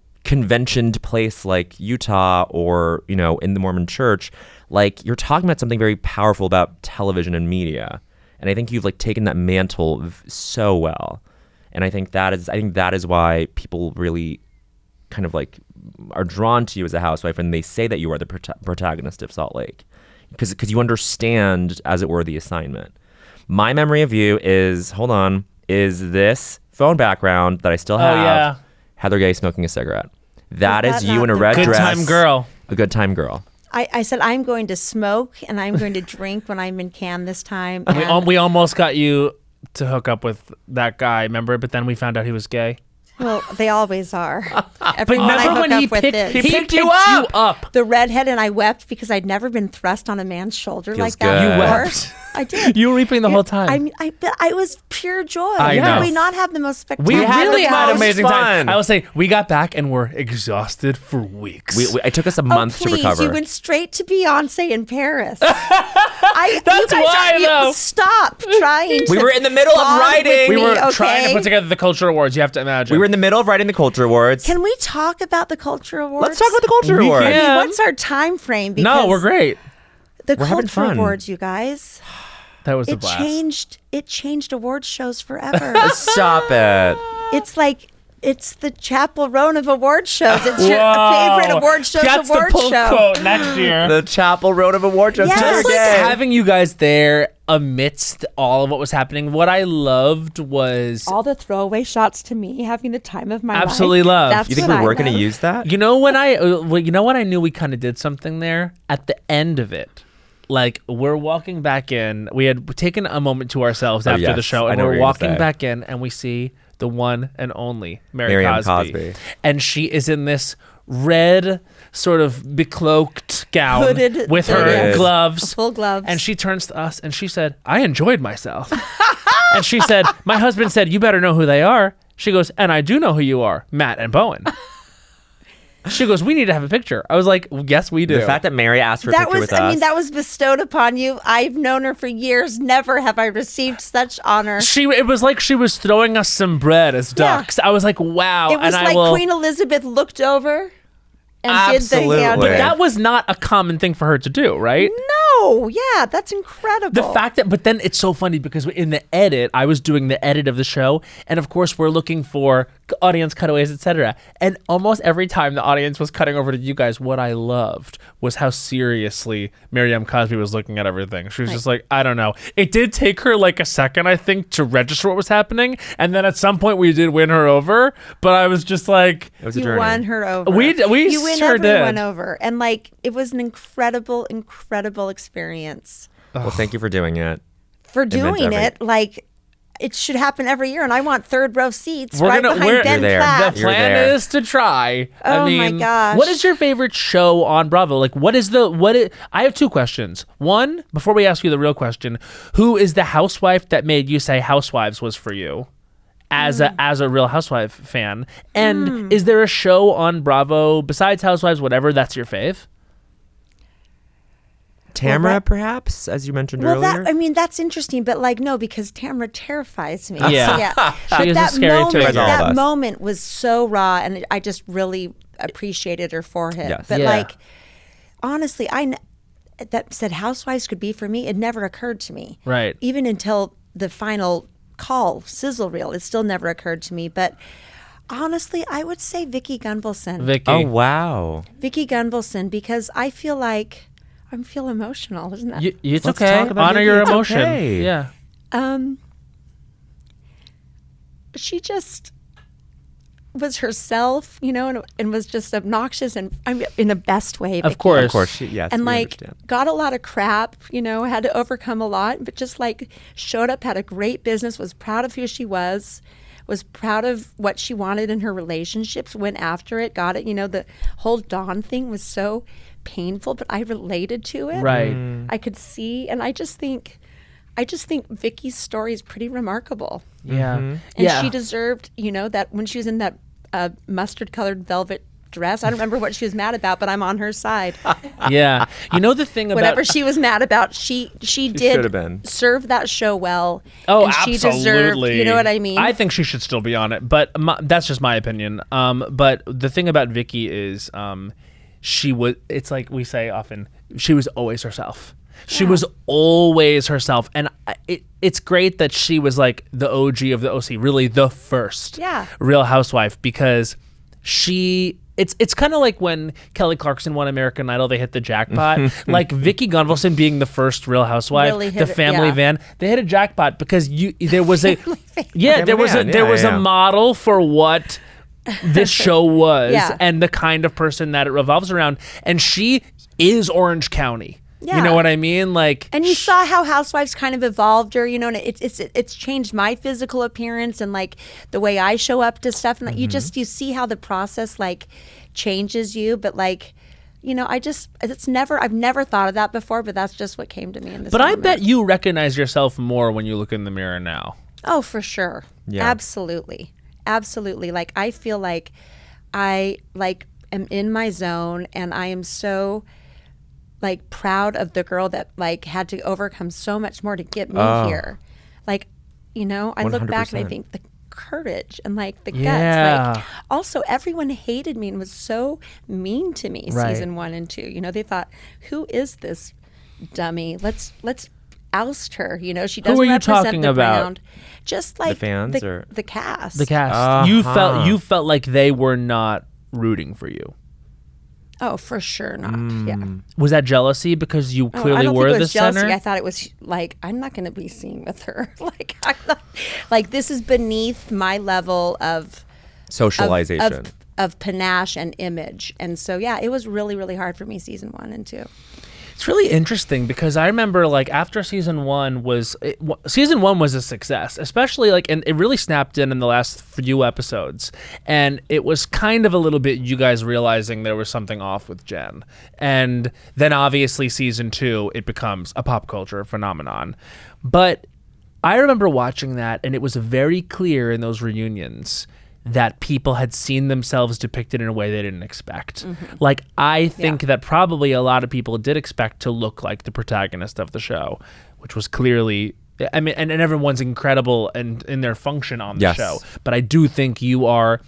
place like Utah or in the Mormon church. Like you're talking about something very powerful about television and media, and I think you've like taken that mantle so well. And I think that is why people really kind of like are drawn to you as a housewife, and they say that you are the protagonist of Salt Lake because you understand, as it were, the assignment. My memory of you is this phone background that I still have. Oh, yeah. Heather Gay smoking a cigarette. That is you in a red dress. Good time girl. A good time girl. I said I'm going to smoke and I'm going to drink when I'm in Cannes this time. And we almost got you to hook up with that guy, remember? But then we found out he was gay. Well, they always are. Remember when he picked you up? The redhead, and I wept because I'd never been thrust on a man's shoulder Feels like that good. You before. wept. I did. You were weeping the whole time. I was pure joy. I know. Did we not have the most spectacular? We really had most amazing fun. time. I will say, we got back and were exhausted for weeks. It took us a month to recover. You went straight to Beyonce in Paris. That's why, though. Stop trying to. We were in the middle of writing. We were trying to put together the Culture Awards. You have to imagine. We were in the middle of writing the Culture Awards. Can we talk about the Culture Awards? Let's talk about the Culture Awards. I mean, what's our time frame? No, we're great. The We're having Culture fun. Awards, you guys. That was a blast. It changed award shows forever. Stop it. It's like it's the Chapel Roan of award shows. It's your favorite award shows. That's award the pull show quote next year. The Chapel Roan of award shows. Yes. Just like having you guys there amidst all of what was happening. What I loved was all the throwaway shots to me having the time of my absolutely life. love. That's You think what we're I going to love. use that? You know what I knew we kind of did something there at the end of it. Like we're walking back in. We had taken a moment to ourselves after the show, and we're walking back in, and we see the one and only Mary Cosby. And she is in this red sort of becloaked gown Hooded, with her gloves, full gloves. And she turns to us and she said, "I enjoyed myself." And she said, "My husband said you better know who they are." She goes, "And I do know who you are, Matt and Bowen." She goes, "We need to have a picture." I was like, "Yes, we do." The fact that Mary asked for a picture with us. I mean, that was bestowed upon you. I've known her for years. Never have I received such honor. It was like she was throwing us some bread as ducks. I was like, wow. It was like Queen Elizabeth looked over and did the hand. But that was not a common thing for her to do, right? No, yeah, that's incredible. The fact that, but then it's so funny because in the edit, I was doing the edit of the show, and of course we're looking for audience cutaways, etc. And almost every time the audience was cutting over to you guys, what I loved was how seriously Miriam Cosby was looking at everything. She was just like, I don't know. It did take her like a second, I think, to register what was happening, and then at some point we did win her over. But I was just like, it was a you journey. won her over. We you win sure everyone did. over, and like it was an incredible experience. Well, thank you for doing it. For doing it, like it should happen every year, and I want third row seats behind Ben Platt. The plan is to try. Oh I mean, my gosh! What is your favorite show on Bravo? Like, I have two questions. One, before we ask you the real question, who is the housewife that made you say Housewives was for you? As a Real Housewife fan, and is there a show on Bravo besides Housewives, whatever, that's your fave? Tamara, perhaps, as you mentioned earlier? That's interesting, but no, because Tamara terrifies me. Yeah. So, She is a scary figure. That moment was so raw, and I just really appreciated her for it. Yes. But honestly, that said Housewives could be for me. It never occurred to me. Right. Even until the final sizzle reel, it still never occurred to me. But honestly, I would say Vicki Gunvalson. Vicky. Oh, wow. Vicki Gunvalson, because I feel like I feel emotional, isn't that? It's Let's okay. talk about Honor Vicky. your It's emotion. okay. Yeah. She just was herself, and was just obnoxious, and in the best way. Vicki. Of course. Of course, yes. And we understand. got a lot of crap, had to overcome a lot, but just showed up, had a great business, was proud of who she was proud of what she wanted in her relationships, went after it, got it. The whole Dawn thing was so painful, but I related to it. Right. I could see, and I just think Vicky's story is pretty remarkable. Yeah. And she deserved, that when she was in that mustard colored velvet dress, I don't remember what she was mad about, but I'm on her side. Yeah. The thing about Whatever she was mad about, she should have been. did serve that show well. Oh, and she absolutely. deserved, you know what I mean? I think she should still be on it, but that's just my opinion. But the thing about Vicky is, she was. It's like we say often, she was always herself. She was always herself, and it's great that she was like the OG of the OC, really the first Real Housewife, because it's kind of like when Kelly Clarkson won American Idol, they hit the jackpot. Like Vicki Gunvalson being the first Real Housewife, Really the family van, they hit a jackpot because there was a model for what this show was and the kind of person that it revolves around, and she is Orange County. Yeah. You know what I mean? And you saw how Housewives kind of evolved her, and it's changed my physical appearance and the way I show up to stuff, and you see how the process changes you, but I've never thought of that before, but that's just what came to me in this moment. I bet you recognize yourself more when you look in the mirror now. Oh, for sure. Yeah. Absolutely. I feel like I am in my zone, and I am so proud of the girl that had to overcome so much more to get me here. I look back and I think the courage and the guts. Also, everyone hated me and was so mean to me season 1 and 2. They thought, who is this dummy? Let's oust her. She doesn't Who are you represent talking the about? brand. Just the fans or the cast. The cast. You felt like they were not rooting for you. Oh, for sure not. Yeah. Was that jealousy because you clearly I don't were think it the was jealousy. center? I thought it was I'm not going to be seen with her. I'm not, this is beneath my level of socialization, of panache and image. And so, it was really, really hard for me season 1 and 2. It's really interesting because I remember after season 1 was a success, especially and it really snapped in the last few episodes, and it was kind of a little bit you guys realizing there was something off with Jen, and then obviously season 2 it becomes a pop culture phenomenon. But I remember watching that, and it was very clear in those reunions that people had seen themselves depicted in a way they didn't expect. I think that probably a lot of people did expect to look like the protagonist of the show, which was clearly, and everyone's incredible and in their function on the show. But I do think your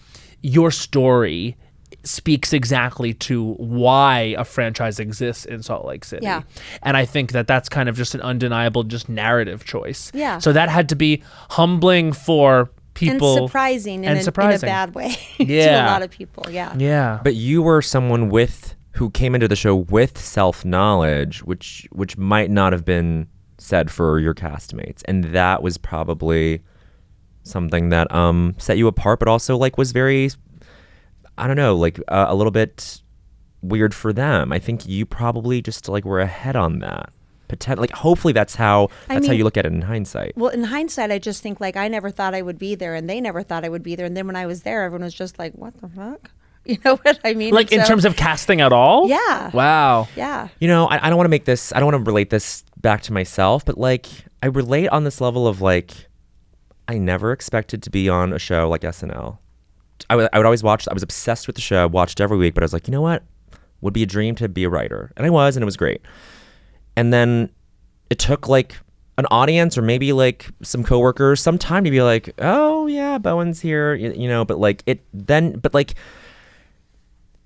story speaks exactly to why a franchise exists in Salt Lake City. Yeah. And I think that that's kind of just an undeniable narrative choice. Yeah. So that had to be humbling for people, and surprising in a bad way to a lot of people. Yeah. But you were someone who came into the show with self-knowledge, which might not have been said for your castmates, and that was probably something that set you apart, but also was very, I don't know, a little bit weird for them. I think you probably just were ahead on that. Hopefully that's how you look at it in hindsight. Well, in hindsight, I just think I never thought I would be there, and they never thought I would be there. And then when I was there, everyone was just like, "What the fuck?" You know what I mean? In terms of casting at all? Yeah. Wow. Yeah. I don't want to relate this back to myself, but I relate on this level of I never expected to be on a show like SNL. I would always watch. I was obsessed with the show. I watched every week, but I was like, you know what? Would be a dream to be a writer, and I was, and it was great. And then it took like an audience or maybe like some coworkers some time to be like, oh yeah, Bowen's here, you know, but like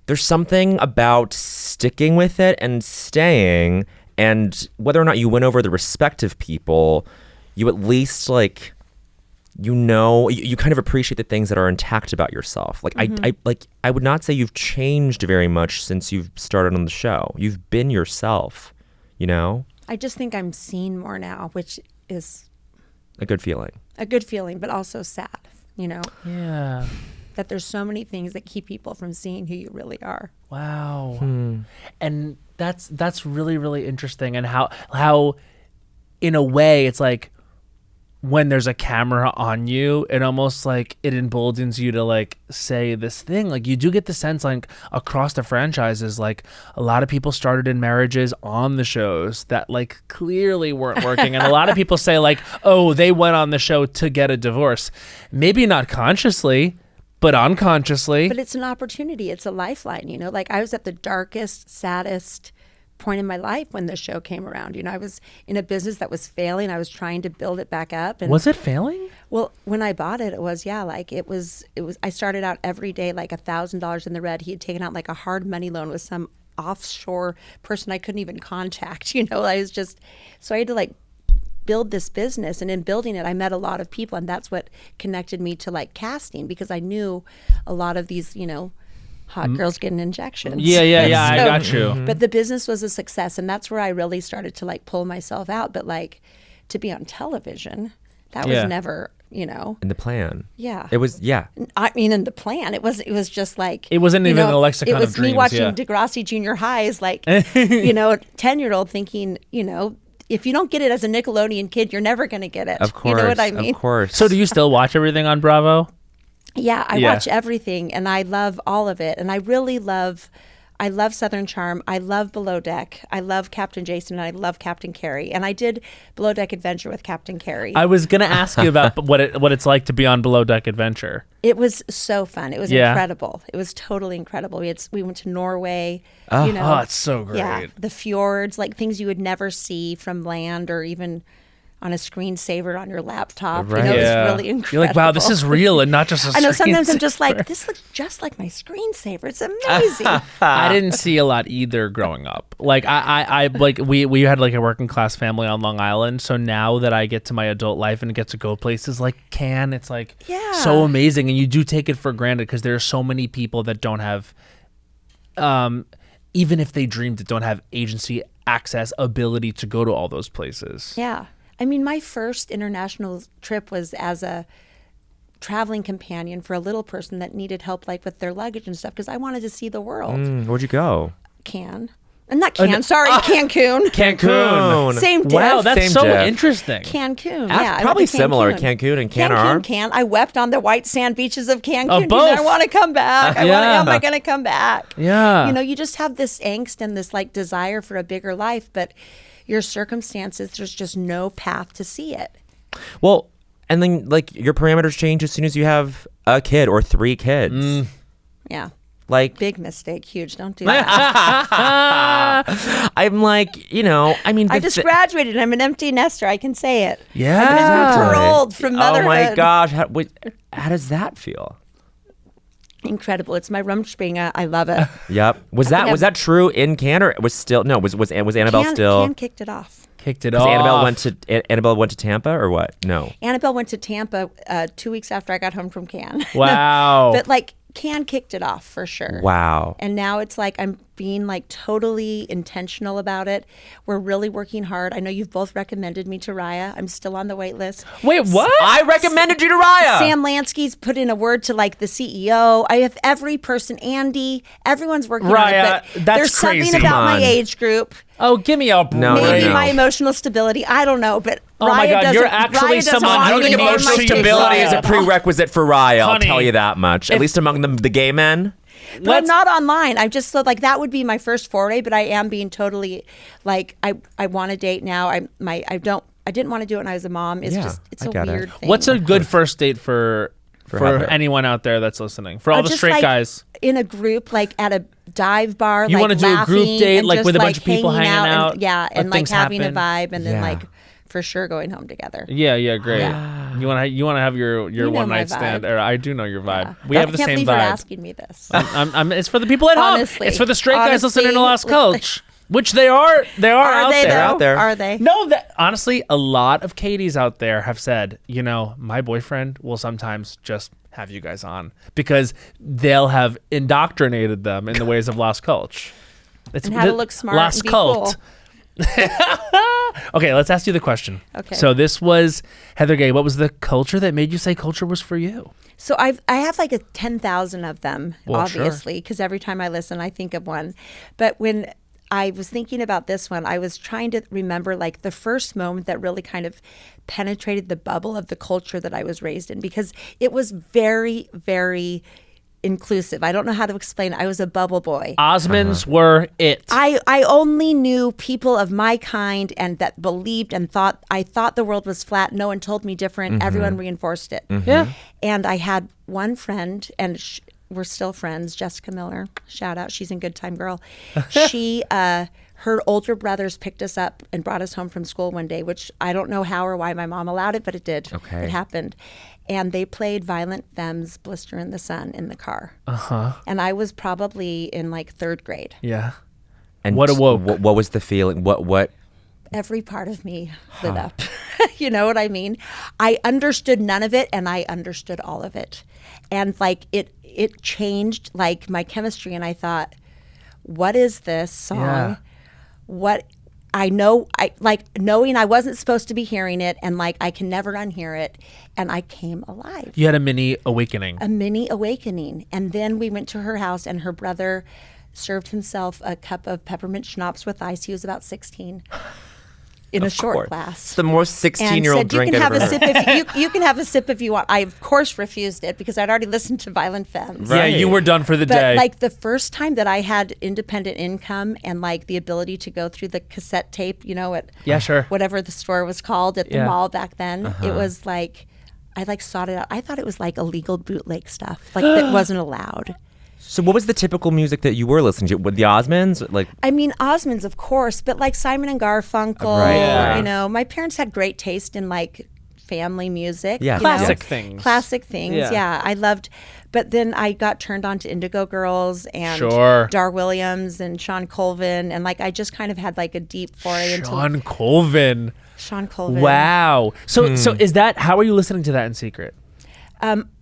there's something about sticking with it and staying, and whether or not you win over the respective people, you at least like, you know, you kind of appreciate the things that are intact about yourself. Like I would not say you've changed very much since you've started on the show. You've been yourself, you know? I just think I'm seen more now, which is a good feeling. A good feeling, but also sad, you know? Yeah. That there's so many things that keep people from seeing who you really are. Wow. And that's really, really interesting. And how in a way it's like, when there's a camera on you, it almost like it emboldens you to like say this thing. Like you do get the sense like across the franchises, like a lot of people started in marriages on the shows that like clearly weren't working. And a lot of people say like, oh, they went on the show to get a divorce. Maybe not consciously, but unconsciously. But it's an opportunity. It's a lifeline, you know? Like I was at the darkest, saddest point in my life when the show came around. You know, I was in a business that was failing. I was trying to build it back up. And was it failing? Well, when I bought it, it was, yeah, like it was, I started out every day like $1,000 in the red. He had taken out like a hard money loan with some offshore person I couldn't even contact. You know, I was just, so I had to like build this business, and in building it I met a lot of people, and that's what connected me to like casting, because I knew a lot of these, you know, hot girls getting injections. Yeah, I got you. But the business was a success, and that's where I really started to like pull myself out. But like to be on television, that was never, you know, in the plan. Yeah, it was. Yeah, I mean, in the plan, it was just like it wasn't even a lexicon of dreams. It was me watching Degrassi Junior High as like you know, 10-year-old thinking, you know, if you don't get it as a Nickelodeon kid, you're never going to get it. Of course, you know what I mean? Of course. So do you still watch everything on Bravo? Yeah, I watch everything, and I love all of it. And I really love Southern Charm. I love Below Deck. I love Captain Jason, and I love Captain Carrie. And I did Below Deck Adventure with Captain Carrie. I was going to ask you about what it's like to be on Below Deck Adventure. It was so fun. It was incredible. It was totally incredible. We went to Norway. You know, it's so great. Yeah, the fjords, like things you would never see from land or even on a screensaver on your laptop. Right. You know, it was really incredible. You're like, wow, this is real and not just a I know, sometimes I'm screensaver. just like, this looks just like my screensaver. It's amazing. I didn't see a lot either growing up. Like I like we had like a working class family on Long Island. So now that I get to my adult life and get to go places like Cannes, it's like so amazing. And you do take it for granted because there are so many people that don't have, even if they dreamed, that don't have agency, access, ability to go to all those places. Yeah. I mean, my first international trip was as a traveling companion for a little person that needed help, like with their luggage and stuff, because I wanted to see the world. Where'd you go? Cannes. Not Cannes, sorry, Cancun. Cancun. Same diff. Wow, that's Same so diff. Interesting. Cancun, That's yeah. probably similar. Cancun and Cannes are. Cannes. I wept on the white sand beaches of Cancun. both. I want to come back. Am I going to come back? Yeah. You know, you just have this angst and this like desire for a bigger life, but your circumstances, there's just no path to see it. Well, and then like your parameters change as soon as you have a kid or 3 kids. Yeah. Like big mistake, huge. Don't do that. I'm like, you know, I mean, I just graduated. I'm an empty nester. I can say it. Yeah. I've been paroled from motherhood. Oh my gosh, how does that feel? Incredible. It's my Rumspringa. I love it. Yep. Was that true in Cannes, or was Annabelle still? Cannes kicked it off. Annabelle went to Tampa, or what? No. Annabelle went to Tampa 2 weeks after I got home from Cannes. Wow. But like Cannes kicked it off for sure. Wow. And now it's like I'm being like totally intentional about it. We're really working hard. I know you've both recommended me to Raya. I'm still on the wait list. Wait, what? I recommended you to Raya. Sam Lansky's put in a word to like the CEO. I have every person, Andy, everyone's working on it. But that's there's crazy. something about my age group. Oh, give me a break. Maybe my emotional stability. I don't know, but oh my Raya God, doesn't. you're actually Raya doesn't someone want I don't me think to be on emotional my stability Facebook. is a prerequisite for Raya. I'll Honey, tell you that much. At least among the gay men. But I'm not online. I'm just so like that would be my first foray. But I am being totally like I want to date now. I didn't want to do it when I was a mom. It's it's a weird thing. What's a good first date for anyone out there that's listening? For all the just straight like guys. in a group, like at dive bar. You like want to do a group date, and like just, with a bunch of people hanging out. And like having happen. a vibe, and then Yeah. like for sure going home together. Yeah, great. You want to have your know one my night stand, vibe. or I do know your vibe. Yeah. We have the I can't same believe vibe. you're asking me this. It's for the people at home. Honestly. It's for the straight guys Honestly, listening to Las Cultch, which they are. They are out they there. though? out there. Are they? No, honestly, a lot of Katies out there have said, my boyfriend will sometimes just have you guys on because they'll have indoctrinated them in the ways of Las Cultch. It's And how to look smart Las and be Cult. cool. Okay, let's ask you the question. Okay. So this was Heather Gay. What was the culture that made you say culture was for you? So I have like 10,000 of them, Well, obviously, because every time I listen, I think of one. But when I was thinking about this one, I was trying to remember like the first moment that really kind of penetrated the bubble of the culture that I was raised in, because it was very, very inclusive. I don't know how to explain it. I was a bubble boy. Osmonds were it. I only knew people of my kind and that believed and thought. I thought the world was flat. No one told me different. Everyone reinforced it. Yeah. And I had one friend, and we're still friends, Jessica Miller. Shout out. She's in Good Time Girl. She, her older brothers picked us up and brought us home from school one day, which I don't know how or why my mom allowed it, but it did. Okay. It happened. And they played Violent Femmes' Blister in the Sun in the car. Uh-huh. And I was probably in like third grade. Yeah. And What awoke? What was the feeling? What? Every part of me lit up. You know what I mean? I understood none of it, and I understood all of it. And like it changed like my chemistry, and I thought, what is this song? Yeah. What I know, knowing I wasn't supposed to be hearing it, and like I can never unhear it, and I came alive. You had a mini awakening. A mini awakening. And then we went to her house, and her brother served himself a cup of peppermint schnapps with ice. He was about 16. In a short class. It's the most 16-year-old and said, drink you can I've have ever a heard. sip you can have a sip if you want. I of course refused it because I'd already listened to Violent Femmes. Yeah, Right. you were done for the But day. like the first time that I had independent income and like the ability to go through the cassette tape, at Yeah, sure. whatever the store was called at the Yeah. mall back then, it was like I like sought it out. I thought it was like illegal bootleg stuff, like that wasn't allowed. So what was the typical music that you were listening to? With the Osmonds? Like, I mean, Osmonds, of course, but like Simon and Garfunkel, Right, yeah. my parents had great taste in like family music. Yeah. Classic things. Classic things, Yeah. yeah. I loved, but then I got turned on to Indigo Girls and Sure. Dar Williams and Sean Colvin. And like, I just kind of had like a deep foray into Sean Colvin. Sean Colvin. Wow. So is that, how are you listening to that in secret?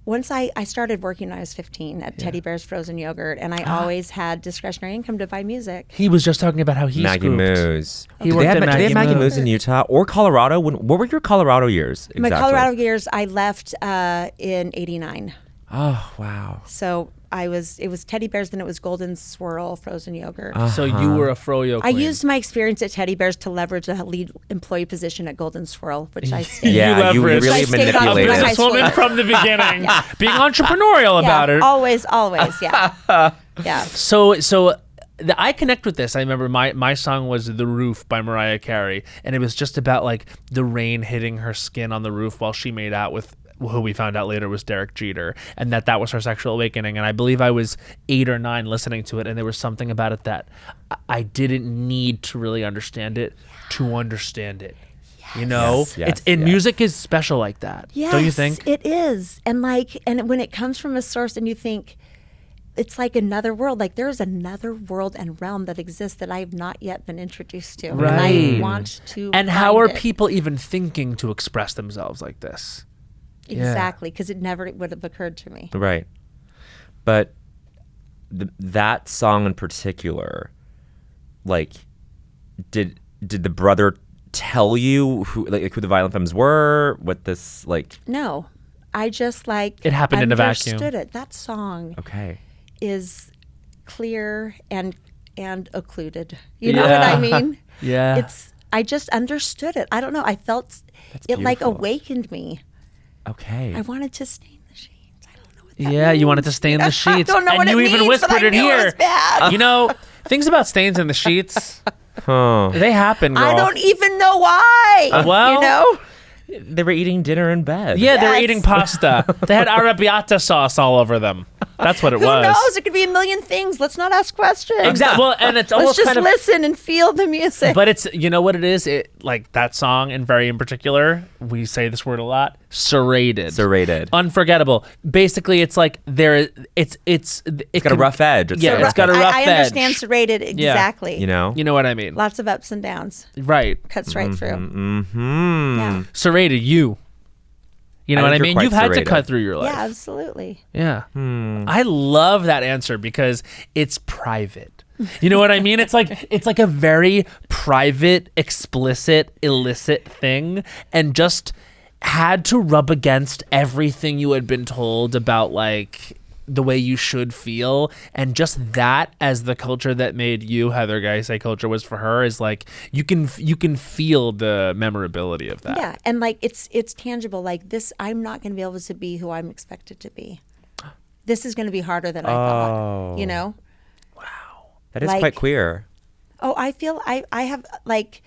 Once I started working when I was 15 at Teddy Bear's Frozen Yogurt, and I always had discretionary income to buy music. He was just talking about how he Maggie scooped. Moose. He Do worked they have, at do they have Maggie Maggie Moose. Moose in Utah or Colorado? What were your Colorado years exactly? My Colorado years, I left in '89. Oh, wow. So it was Teddy Bears, then it was Golden Swirl Frozen Yogurt. So you were a froyo I queen. used my experience at Teddy Bears to leverage a lead employee position at Golden Swirl, which I stayed. Yeah, you leveraged. really I stayed on a through manipulated. high school. businesswoman from the beginning, being entrepreneurial about it. Always, yeah. Yeah. So I connect with this. I remember my song was "The Roof" by Mariah Carey, and it was just about like the rain hitting her skin on the roof while she made out with who we found out later was Derek Jeter, and that was her sexual awakening. And I believe I was 8 or 9 listening to it, and there was something about it that I didn't need to really understand it to understand it. Yes, Music is special like that. Yes, Don't you think? It is. And when it comes from a source and you think it's like another world, like there's another world and realm that exists that I have not yet been introduced to. Right. And I want to And how find are it. people even thinking to express themselves like this? Exactly, because it never would have occurred to me. Right. But that song in particular, like, did the brother tell you who the Violent Femmes were? What this, like... No, I just like It happened in a vacuum. Understood it. That song Okay. is clear and occluded. You know what I mean? Yeah. I just understood it. I don't know. I felt it like beautiful. awakened me. Okay. I wanted to stain the sheets. I don't know what that Yeah, means. you wanted to stain the sheets. I don't know and what you it even means, but whispered I it knew here. It was bad. Things about stains in the sheets, Huh. they happen, girl. I don't even know why. Well, They were eating dinner in bed. Yeah, they were Yes. eating pasta. They had arrabbiata sauce all over them. That's what it Who was. knows? It could be a million things. Let's not ask questions. Exactly. Well, and it's Let's almost just kind of listen and feel the music. But it's, you know what it is? It, like that song and very in particular, we say this word a lot, serrated. Serrated. Unforgettable. Basically, it's like it's got a rough edge. It's got a rough edge. I understand serrated exactly. You know? You know what I mean? Lots of ups and downs. Right. Cuts right through. Mm-hmm. Yeah. Serrated, you. You know what I mean? You've had to cut through your life. Yeah, absolutely. Yeah. I love that answer because it's private. You know what I mean? It's like a very private, explicit, illicit thing, and just had to rub against everything you had been told about like the way you should feel, and just that as the culture that made you, Heather Guy say culture was for her, is like you can feel the memorability of that. Yeah, and like it's tangible. Like this, I'm not going to be able to be who I'm expected to be. This is going to be harder than I thought. You know? That is quite queer. Oh, I feel I have like.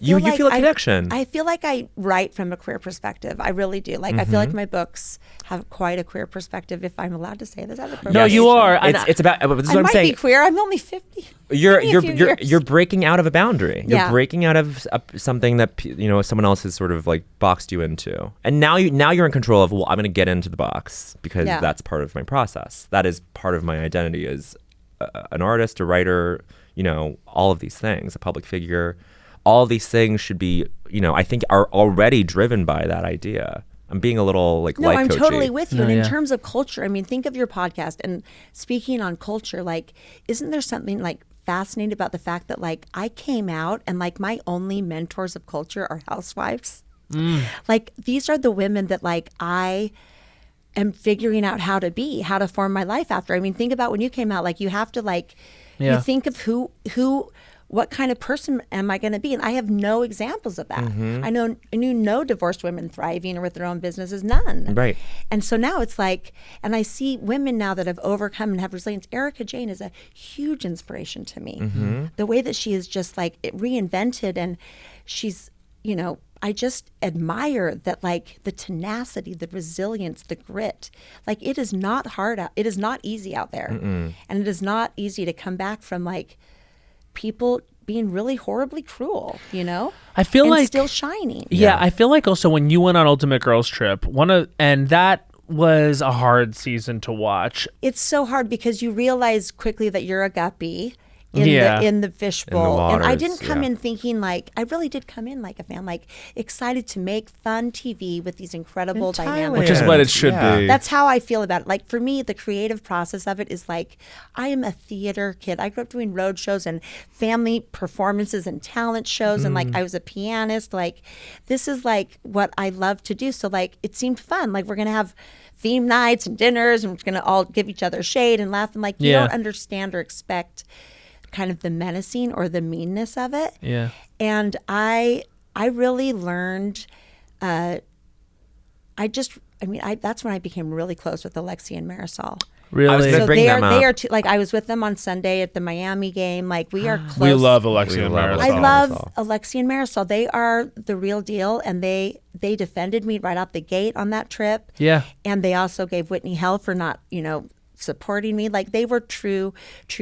You feel a connection. I feel like I write from a queer perspective. I really do. Like I feel like my books have quite a queer perspective. If I'm allowed to say this, no, you are. It's about. This is what I'm might saying. Be queer. I'm only 50. You're breaking out of a boundary. You're Yeah. breaking out of something that someone else has sort of like boxed you into, and now you're in control of. Well, I'm going to get into the box because that's part of my process. That is part of my identity as an artist, a writer. All of these things, a public figure. All these things should be, I think are already driven by that idea. I'm being a little like No, life I'm coachy. totally with you. No, and in yeah. terms of culture, I mean, think of your podcast and speaking on culture, like, isn't there something like fascinating about the fact that like I came out and like my only mentors of culture are housewives? Like these are the women that like I am figuring out how to form my life after. I mean, think about when you came out, like you have to like, you think of who what kind of person am I going to be? And I have no examples of that. I knew no divorced women thriving or with their own businesses, none. Right. And so now it's like, and I see women now that have overcome and have resilience. Erica Jane is a huge inspiration to me. The way that she is just like reinvented, and she's, I just admire that, like the tenacity, the resilience, the grit. Like it is not hard out. It is not easy out there. And it is not easy to come back from like people being really horribly cruel, I feel and like still shining. Yeah, I feel like also when you went on Ultimate Girls Trip, and that was a hard season to watch. It's so hard because you realize quickly that you're a guppy in the fishbowl. waters, And I didn't come in thinking like, I really did come in like a fan, like excited to make fun TV with these incredible dynamics. Which is what it should be. That's how I feel about it. Like for me, the creative process of it is like, I am a theater kid. I grew up doing road shows and family performances and talent shows. And like, I was a pianist. Like, this is like what I love to do. So like, it seemed fun. Like we're going to have theme nights and dinners and we're going to all give each other shade and laugh. And like, you don't understand or expect kind of the menacing or the meanness of it. Yeah. And I really learned, that's when I became really close with Alexi and Marisol. Really? I was gonna bring them up. They are two, like I was with them on Sunday at the Miami game. Like we are close. We love Alexi and Marisol. I love Alexi and Marisol. They are the real deal, and they defended me right out the gate on that trip. Yeah. And they also gave Whitney hell for not, supporting me. Like they were true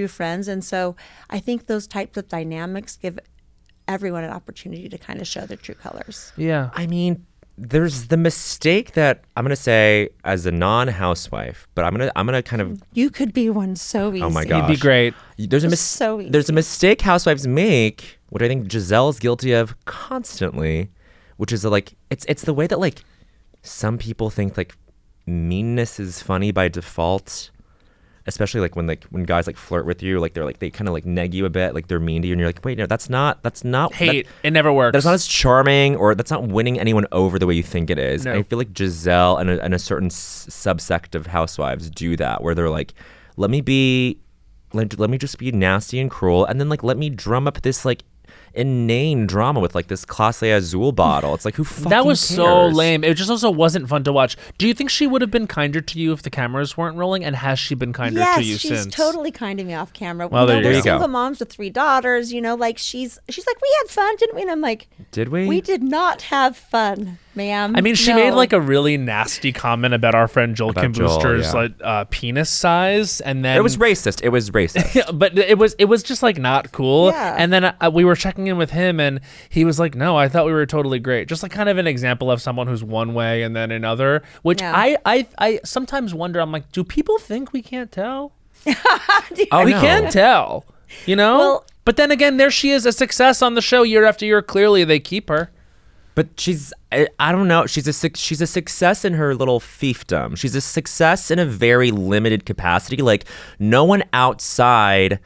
friends. And so I think those types of dynamics give everyone an opportunity to kind of show their true colors. Yeah. I mean, there's the mistake that I'm gonna say as a non-housewife, but I'm gonna kind of. You could be one so easy. Oh my gosh, You'd be great. There's so easy. There's a mistake housewives make, which I think Giselle's guilty of constantly, which is like it's the way that like some people think like meanness is funny by default. Especially like when guys like flirt with you, like they kind of like neg you a bit, like they're mean to you, and you're like, wait, no, that's not Hate. It never works. That's not as charming, or that's not winning anyone over the way you think it is. No. I feel like Giselle and a certain subsect of housewives do that, where they're like, let me just be nasty and cruel, and then like let me drum up this like inane drama with like this Clase Azul bottle. It's like, who fucking That was cares? so lame. It just also wasn't fun to watch. Do you think she would have been kinder to you if the cameras weren't rolling? And has she been kinder to you yes, since? she's totally kind to me off camera. Well, there you we're go. single moms with 3 daughters. You know, like she's like, we had fun, didn't we? And I'm like, Did we? We did not have fun, ma'am. I mean, she made like a really nasty comment about our friend Joel About Kim Joel, Booster's yeah. like penis size, and then It was racist. It was racist. but it was just like not cool. Yeah. And then we were checking in with him, and he was like, "No, I thought we were totally great." Just like kind of an example of someone who's one way and then another. Which Yeah. I sometimes wonder. I'm like, do people think we can't tell? Oh, We no. can tell, you know. Well- but then again, there she is, a success on the show year after year. Clearly, they keep her. But I don't know. She's a success in her little fiefdom. She's a success in a very limited capacity. Like, no one outside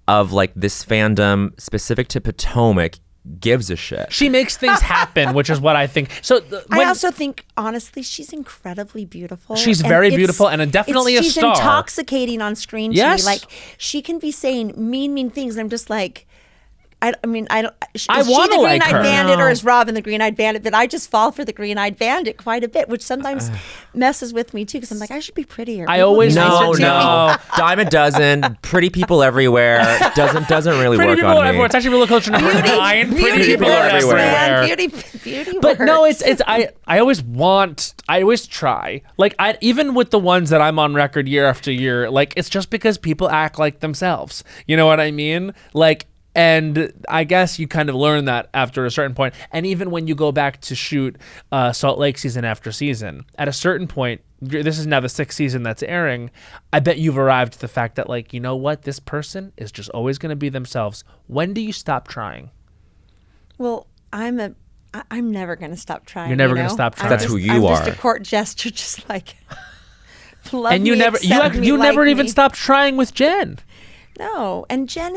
of like this fandom specific to Potomac gives a shit. She makes things happen, which is what I think. So I also think, honestly, she's incredibly beautiful. She's And very it's- beautiful and definitely a she's star. intoxicating on screen Yes. to me. Like, she can be saying mean things, and I'm just like, I don't. Is I she wanna the like Green-Eyed her. Bandit, No. or is Robin the Green-Eyed Bandit? But I just fall for the Green-Eyed Bandit quite a bit, which sometimes messes with me too. Because I'm like, I should be prettier. I People would always- be No, nicer to me. no. Dime a dozen. Pretty people everywhere. Doesn't really pretty work people on are me. everywhere. It's actually real culture number 9. Pretty Beauty people works, are everywhere. man. Beauty But no, works. it's I always try. Like even with the ones that I'm on record year after year, like it's just because people act like themselves. You know what I mean? Like, and I guess you kind of learn that after a certain point. And even when you go back to shoot Salt Lake season after season, at a certain point, this is now the 6th season that's airing, I bet you've arrived at the fact that, like, you know what? This person is just always going to be themselves. When do you stop trying? Well, I'm never going to stop trying. You're never you gonna know? stop trying. That's who you I'm are. just a court gesture, just like love And you me, never accept me, you like never even me. stopped trying with Jen. No, and Jen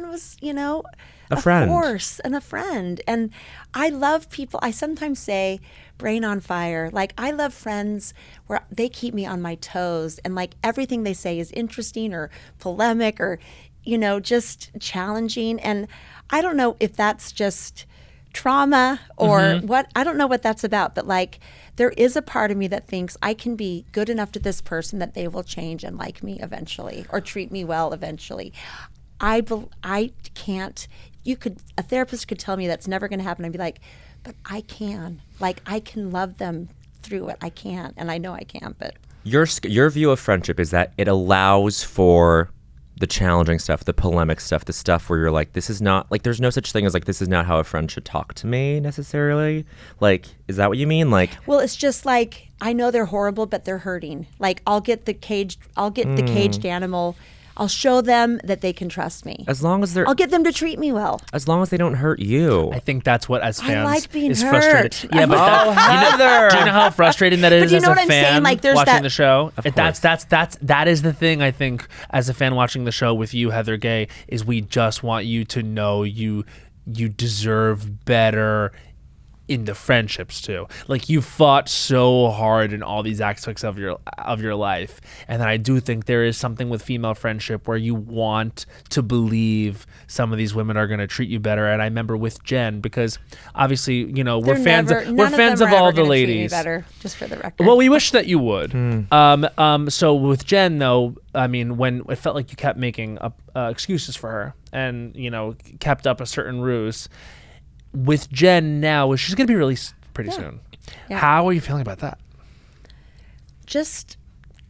was, you know, A friend. force and a friend. And I love people. I sometimes say brain on fire. Like, I love friends where they keep me on my toes, and like everything they say is interesting or polemic or, you know, just challenging. And I don't know if that's just trauma or what. I don't know what that's about, but like there is a part of me that thinks I can be good enough to this person that they will change and like me eventually or treat me well eventually. I can't. A therapist could tell me that's never going to happen. I'd be like, but I can. Like, I can love them through it. I can, and I know I can. But Your view of friendship is that it allows for the challenging stuff, the polemic stuff, the stuff where you're like, this is not, like, there's no such thing as, like, this is not how a friend should talk to me necessarily. Like, is that what you mean? Like, well, it's just like, I know they're horrible, but they're hurting. Like, I'll get the caged animal. I'll show them that they can trust me. as long as I'll get them to treat me well. as long as they don't hurt you. I think that's what, as fans, like being is hurt. frustrating. Yeah, but Oh, Heather! do you know how frustrating that is you as know a what I'm fan saying? Like, there's watching that- the show? Of That is the thing, I think, as a fan watching the show with you, Heather Gay, is we just want you to know you deserve better in the friendships too. Like, you fought so hard in all these aspects of your life, and then I do think there is something with female friendship where you want to believe some of these women are going to treat you better. And I remember with Jen, because obviously, you know, we're fans of all the ladies. Better, just for the record. Well, we wish that you would. So with Jen, though, I mean, when it felt like you kept making excuses for her, and you know, kept up a certain ruse. With Jen now, she's going to be released pretty soon. Yeah. How are you feeling about that? Just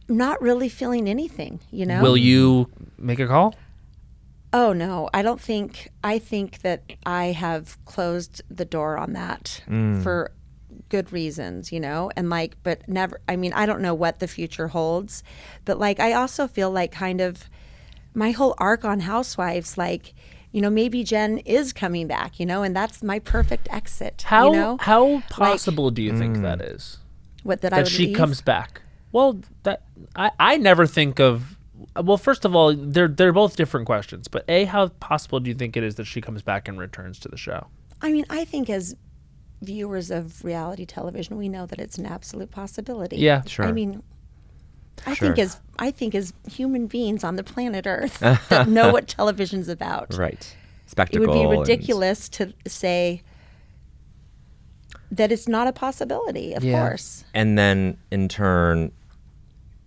not really feeling anything, you know? Will you make a call? Oh, no. I think that I have closed the door on that for good reasons, you know? And like, but never, I mean, I don't know what the future holds, but like, I also feel like kind of my whole arc on Housewives, like, you know, maybe Jen is coming back, you know, and that's my perfect exit. How you know? how possible do you think that is? What, that I That would she leave? comes back? Well, that I never think of. Well, first of all, they're both different questions. But how possible do you think it is that she comes back and returns to the show? I mean, I think as viewers of reality television, we know that it's an absolute possibility. Yeah, sure. I mean, I Sure. think as human beings on the planet Earth that know what television's about. Right. spectacle. It would be ridiculous to say that it's not a possibility, of course. And then in turn,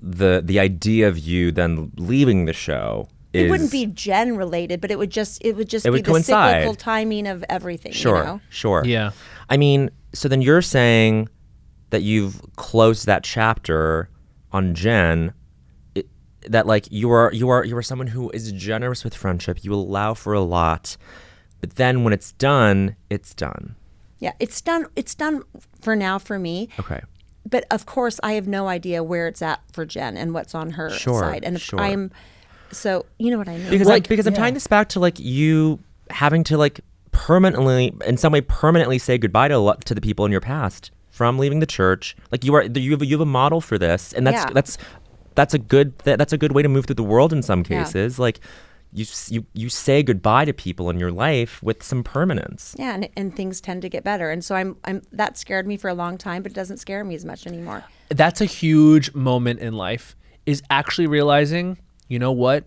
the idea of you then leaving the show it wouldn't be Jen related, but it would just be the cyclical timing of everything. Sure. Yeah. I mean, so then you're saying that you've closed that chapter on Jen. That like you are someone who is generous with friendship. You allow for a lot, but then when it's done, it's done. Yeah, it's done. It's done for now for me. Okay. But of course, I have no idea where it's at for Jen and what's on her side. And if I'm, so you know what I mean. Because I'm tying this back to like you having to like permanently say goodbye to the people in your past from leaving the church. Like you have a model for this, and that's a good way to move through the world in some cases. Like you say goodbye to people in your life with some permanence. Yeah, and things tend to get better. And so I'm that scared me for a long time, but it doesn't scare me as much anymore. That's a huge moment in life, is actually realizing, you know what?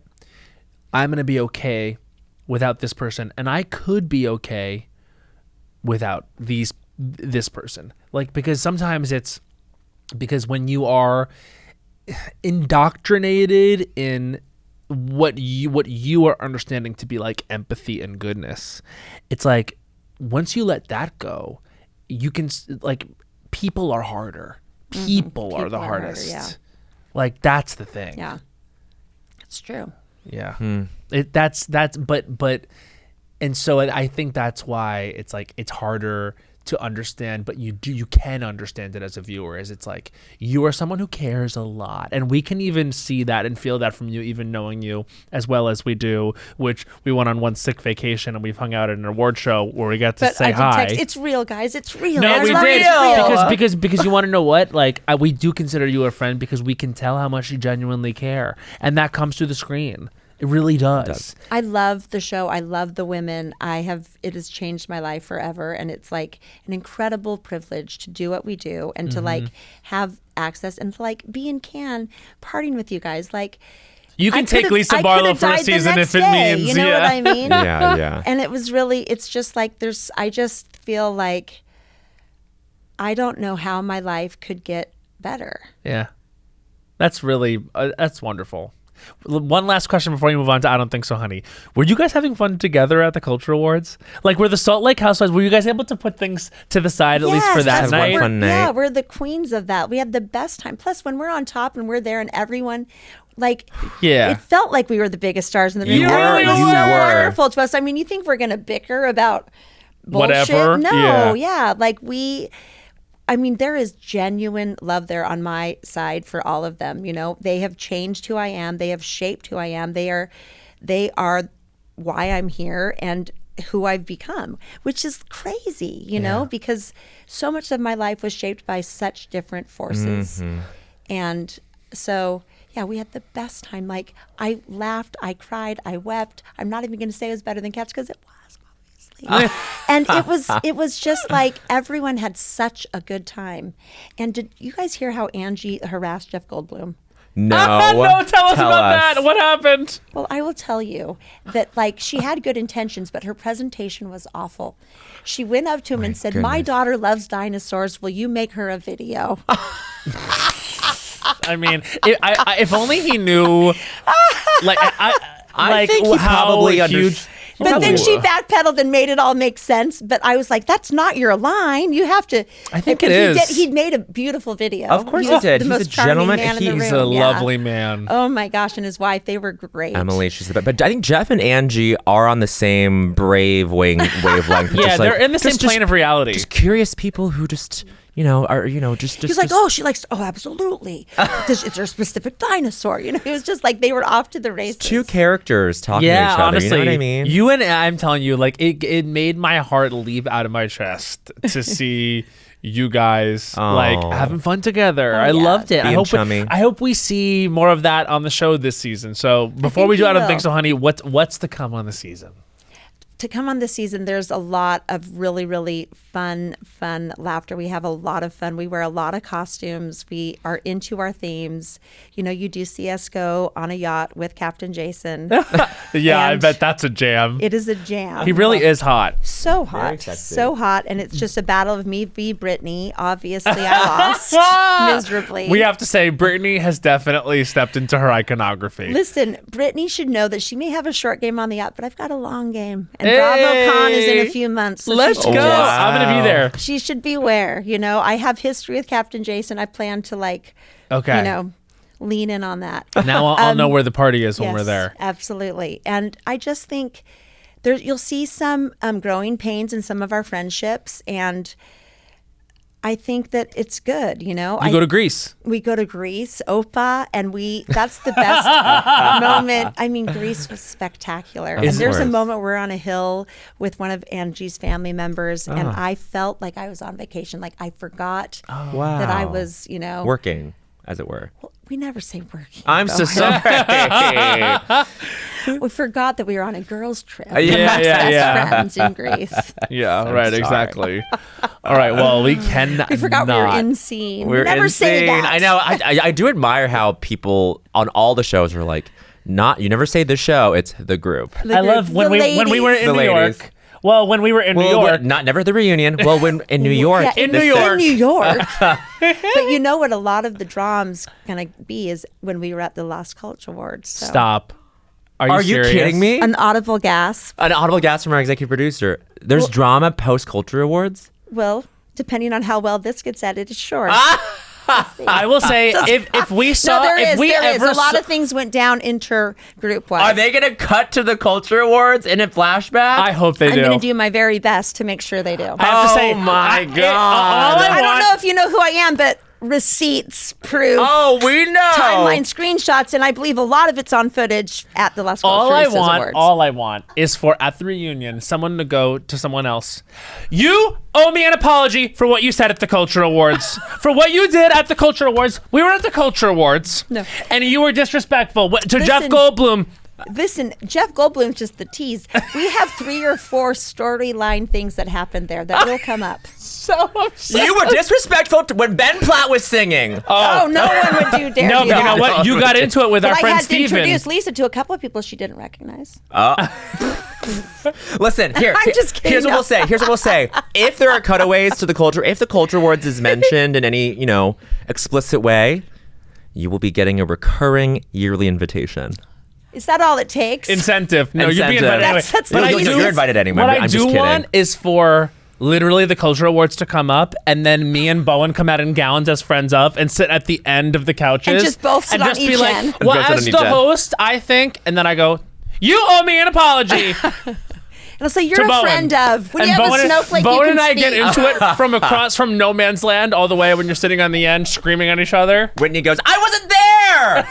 I'm going to be okay without this person, and I could be okay without this person. Like, because sometimes it's because when you are indoctrinated in what you are understanding to be like empathy and goodness, it's like once you let that go, you can like people are harder. People are the hardest. Harder, yeah. Like that's the thing. Yeah, it's true. Yeah. But and so I think that's why it's like it's harder to understand, but you can understand it as a viewer, as it's like you are someone who cares a lot, and we can even see that and feel that from you, even knowing you as well as we do, which we went on one sick vacation and we've hung out at an award show where we got to say hi. It's real, guys. It's real. No, we did. Real. Because you want to know what? Like we do consider you a friend because we can tell how much you genuinely care, and that comes through the screen. It really does. I love the show. I love the women. It has changed my life forever. And it's like an incredible privilege to do what we do and to like have access and to like be in Cannes partying with you guys. Like you can take Lisa Barlow for a season if it means. You know what I mean? Yeah. And it was really, it's just like I just feel like I don't know how my life could get better. Yeah. That's really, that's wonderful. One last question before you move on to I Don't Think So, Honey. Were you guys having fun together at the Culture Awards? Like, were the Salt Lake Housewives, were you guys able to put things to the side at least for that night? One fun night? Yeah, we're the queens of that. We had the best time. Plus, when we're on top and we're there and everyone, like, it felt like we were the biggest stars in the room. You really It was were. so wonderful to us. I mean, you think we're going to bicker about bullshit? Whatever. No, like there is genuine love there on my side for all of them. You know, they have changed who I am. They have shaped who I am. They are why I'm here and who I've become, which is crazy, you know, because so much of my life was shaped by such different forces. Mm-hmm. And so, yeah, we had the best time. Like, I laughed, I cried, I wept. I'm not even going to say it was better than Catch because it was. And it was just like everyone had such a good time. And did you guys hear how Angie harassed Jeff Goldblum? No. No, tell us about that. What happened? Well, I will tell you that like she had good intentions, but her presentation was awful. She went up to him and said, "My daughter loves dinosaurs. Will you make her a video?" I mean, if only he knew. Like, I think he how probably huge. But then she backpedaled and made it all make sense. But I was like, that's not your line. You have to. I think it is. He'd made a beautiful video. Of course he did. The He's most a gentleman. charming man in the He's room. a lovely man. Oh my gosh, and his wife, they were great. Emily, she's the best. But I think Jeff and Angie are on the same brave wavelength. Yeah, they're in the same plane of reality. Just curious people who just, just. He's like, oh, she likes. Oh, absolutely. Is there a specific dinosaur? You know, it was just like they were off to the races. Two characters talking to each other. Honestly, you know what I mean? You and I'm telling you, like it made my heart leap out of my chest to see you guys like having fun together. I loved it. I hope we see more of that on the show this season. So before we do I Don't Think So, Honey, what's to come on the season? to come on this season, there's a lot of really, really fun laughter. We have a lot of fun. We wear a lot of costumes. We are into our themes. You know, you do see us go on a yacht with Captain Jason. Yeah, I bet that's a jam. It is a jam. He really is hot. So hot. So hot. And it's just a battle of me v. Brittany. Obviously, I lost miserably. We have to say, Brittany has definitely stepped into her iconography. Listen, Brittany should know that she may have a short game on the yacht, but I've got a long game. And BravoCon is in a few months. So let's go. Wow. I'm going to be there. She should beware. You know, I have history with Captain Jason. I plan to lean in on that. Now I'll know where the party is when yes, we're there. Absolutely. And I just think you'll see some growing pains in some of our friendships. And I think that it's good, you know. You go to Greece. We go to Greece, Opa, and that's the best moment. I mean, Greece was spectacular. And there's a moment we're on a hill with one of Angie's family members, and I felt like I was on vacation. Like I forgot that I was, you know. Working, as it were. Well, we never say working. I'm so sorry. We forgot that we were on a girls' trip. Yeah. Friends in Greece. Yeah, right, exactly. All right, well, we cannot. We forgot we were in scene. We're never in say scene. that. I know. I do admire how people on all the shows are like, you never say the show, it's the group. I love when we were in New York. Well, when we were in New York. Never the reunion. Well, when in New York. Yeah, in New York. But you know what a lot of the drama's going to be is when we were at the Las Cultch Awards. So. Stop. Are you kidding me? An audible gasp. An audible gasp from our executive producer. There's drama post-Culture Awards? Well, depending on how well this gets edited, sure. I will say, if we saw, there is. A lot of things went down intergroup wise. Are they going to cut to the Culture Awards in a flashback? I hope they do. I'm going to do my very best to make sure they do. I have to say, my God. I don't know if you know who I am, but receipts, proof. Oh, we know. Timeline screenshots, and I believe a lot of it's on footage at the Las Cultch Awards. All I want is for at the reunion someone to go to someone else. You owe me an apology for what you said at the Culture Awards. For what you did at the Culture Awards. We were at the Culture Awards. No. And you were disrespectful to Jeff Goldblum. Listen, Jeff Goldblum's just the tease. We have 3 or 4 storyline things that happened there that will come up. So upset. You were disrespectful when Ben Platt was singing. Oh, no one would do dare No, do but that. you know what? You got into it with our friend I had Steven. to introduce Lisa to a couple of people she didn't recognize. Listen, I'm just kidding. Here's what we'll say. If there are cutaways to the Culture, if the Culture Awards is mentioned in any, explicit way, you will be getting a recurring yearly invitation. Is that all it takes? Incentive. No, you'd be Incentive. invited anyway. That's You're invited anyway. What I'm I just do kidding. want is for literally the Culture Awards to come up, and then me and Bowen come out in gowns as friends of, and sit at the end of the couches, And just both sit on just each be like, end. well, And both sit as on the each end. host, I think, and then I go, you owe me an apology. And I'll say, you're to a Bowen. friend of. When And you have Bowen, a snowflake, Bowen you can and I speak. get into it from across from no man's land all the way when you're sitting on the end screaming at each other. Whitney goes, I wasn't there.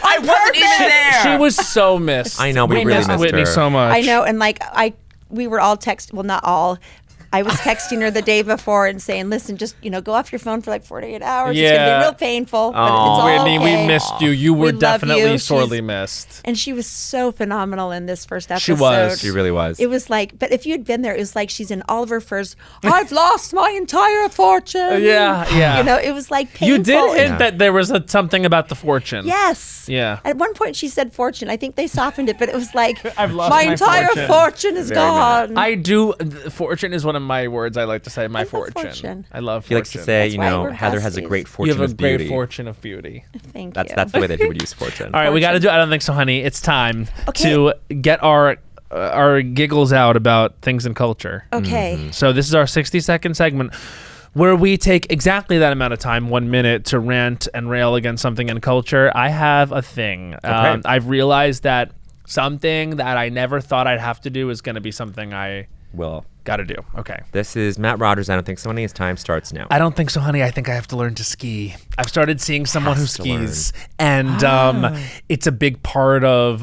I wasn't even there. She was so missed. I know, we really missed missed Whitney her. so much. I know, and we were all well, not all. I was texting her the day before and saying, listen, just, go off your phone for like 48 hours. It's going to be real painful, but it's all Whitney, okay. we missed you. You were We love definitely you. sorely missed. And she was so phenomenal in this first episode. She was. She really was. It was like, but if you'd been there, it was like she's in Oliver First. I've lost my entire fortune. Yeah. It was like painful. You did hint that there was something about the fortune. Yes. Yeah. At one point she said fortune. I think they softened it, but it was like, I've lost my my entire fortune is Very gone. I do. Fortune is one of my words I like to say. My love fortune. fortune. I love He fortune. likes to say, That's why we're Heather has a besties. great you fortune have a of beauty. great fortune of beauty. Thank That's you. that's the way that he would use fortune. All right, we got to do I Don't Think So, Honey. It's time Okay. to get our giggles out about things in culture. Okay. So this is our 60-second segment where we take exactly that amount of time, 1 minute, to rant and rail against something in culture. I have a thing. Okay. I've realized that something that I never thought I'd have to do is going to be something I Will Gotta do. Okay. This is Matt Rogers. I don't think so, honey. His time starts now. I don't think so, honey. I think I have to learn to ski. I've started seeing someone who skis, and it's a big part of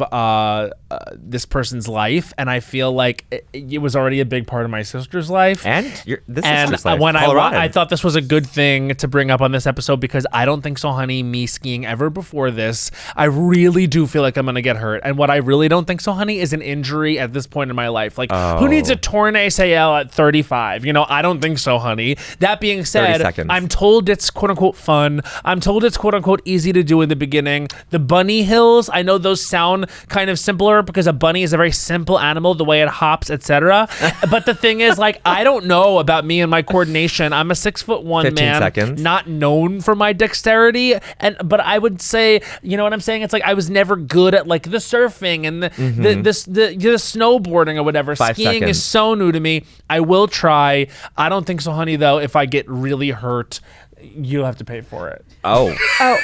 this person's life. And I feel like it was already a big part of my sister's life. And this sister's life. When I thought this was a good thing to bring up on this episode, because I don't think so, honey, me skiing ever before this, I really do feel like I'm gonna get hurt. And what I really don't think so, honey, is an injury at this point in my life. Like, who needs a torn ACL at 35? I don't think so, honey. That being said, I'm told it's quote unquote fun. I'm told it's quote unquote easy to do in the beginning. The bunny hills, I know those sound kind of simpler because a bunny is a very simple animal, the way it hops, etc. But the thing is, like, I don't know about me and my coordination. I'm a 6'1" man, not known for my dexterity. But I would say, you know what I'm saying? It's like I was never good at like the surfing and the snowboarding or whatever. Skiing is so new to me. I will try. I don't think so, honey, though. If I get really hurt, you'll have to pay for it. Oh.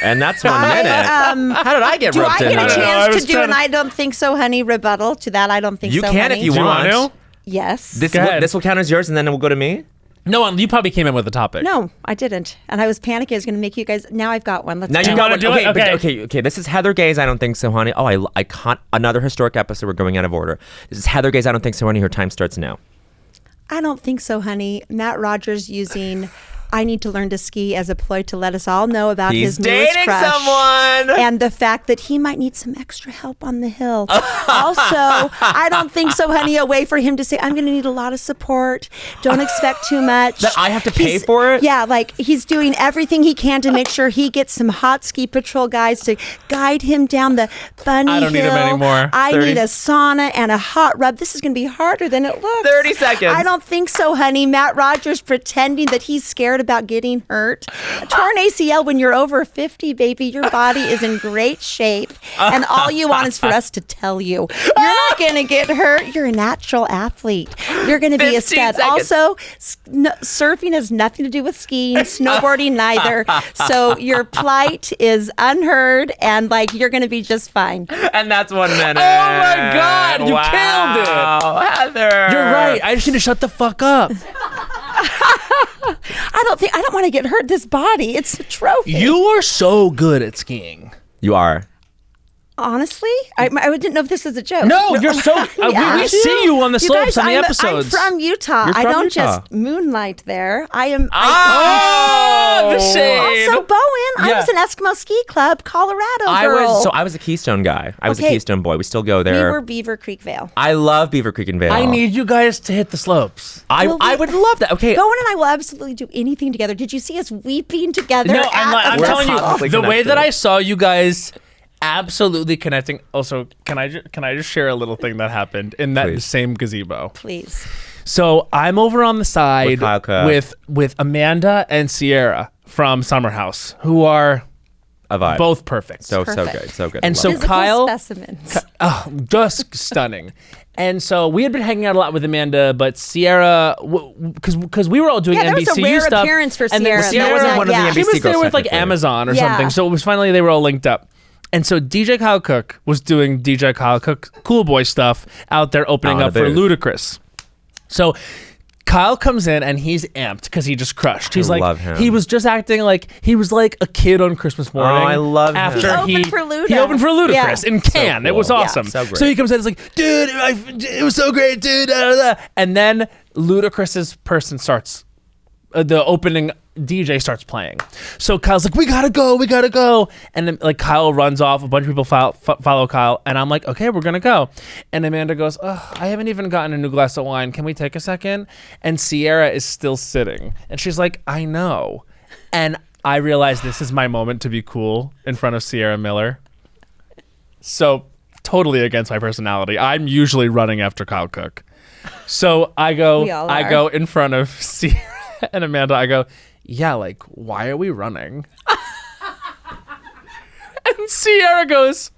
And that's 1 minute. How did I get roped in? Do I get a chance to do an I don't think so, honey rebuttal to that I don't think so, honey? You can if you want to. Yes. This will count as yours, and then it will go to me? No, you probably came in with a topic. No, I didn't. And I was panicking. I was going to make you guys. Now I've got one. Let's now go. You got to do it? Okay. This is Heather Gay's I Don't Think So, Honey. Oh, I caught another historic episode. We're going out of order. This is Heather Gay's I Don't Think So, Honey. Her time starts now. I don't think so, honey. Matt Rogers using I need to learn to ski as a ploy to let us all know about his newest crush. He's dating someone! And the fact that he might need some extra help on the hill. Also, I don't think so, honey, a way for him to say, I'm going to need a lot of support. Don't expect too much. That I have to pay for it? Yeah, like he's doing everything he can to make sure he gets some hot ski patrol guys to guide him down the bunny hill. I don't need him anymore. I need a sauna and a hot rub. This is going to be harder than it looks. 30 seconds. I don't think so, honey. Matt Rogers pretending that he's scared about getting hurt. A torn ACL when you're over 50, baby. Your body is in great shape. And all you want is for us to tell you. You're not going to get hurt. You're a natural athlete. You're going to be a stud. Seconds. Also, surfing has nothing to do with skiing, snowboarding neither. So your plight is unheard and like you're going to be just fine. And that's 1 minute. Oh my God, you killed it. Heather. You're right. I just need to shut the fuck up. I don't want to get hurt. This body, it's a trophy. You are so good at skiing. You are. Honestly, I didn't know if this is a joke. No, you're so. We see you on the slopes on the episodes. I'm from Utah. You're from I don't Utah. just moonlight there. I am. The shade. Also, Bowen. I was an Eskimo Ski Club, Colorado girl. I was a Keystone guy. I was a Keystone boy. We still go there. We were Beaver Creek Vale. I love Beaver Creek and Vale. I need you guys to hit the slopes. I would love that. Okay. Bowen and I will absolutely do anything together. Did you see us weeping together? No, I'm telling you, the way that I saw you guys absolutely connecting. Also, can I just share a little thing that happened in that same gazebo? Please. So I'm over on the side with Amanda and Sierra from Summer House, who are a vibe. Both perfect. So good. And so Physical Kyle, specimens. Just stunning. And so we had been hanging out a lot with Amanda, but Sierra, because we were all doing NBCU stuff. That was a rare appearance for Sierra. And Sierra wasn't one of the NBC She was there girls, with like Amazon or something. So it was finally they were all linked up. And so DJ Kyle Cook was doing DJ Kyle Cook Cool Boy stuff out there opening up for Ludacris. So Kyle comes in and he's amped because he just crushed. He's like, love him. He was just acting like he was like a kid on Christmas morning. Oh, I love him. He opened for Luda. He opened for Ludacris in Cannes. So cool. It was awesome. Yeah. So great. So he comes in, it's like, dude, it was so great, dude. And then Ludacris's person starts. The opening DJ starts playing. So Kyle's like, we gotta go. And then like Kyle runs off. A bunch of people follow Kyle. And I'm like, okay, we're gonna go. And Amanda goes, I haven't even gotten a new glass of wine. Can we take a second? And Sierra is still sitting. And she's like, I know. And I realized this is my moment to be cool in front of Sierra Miller. So totally against my personality. I'm usually running after Kyle Cook. So I go in front of Sierra and Amanda. I go, yeah, like, why are we running? And Sierra goes,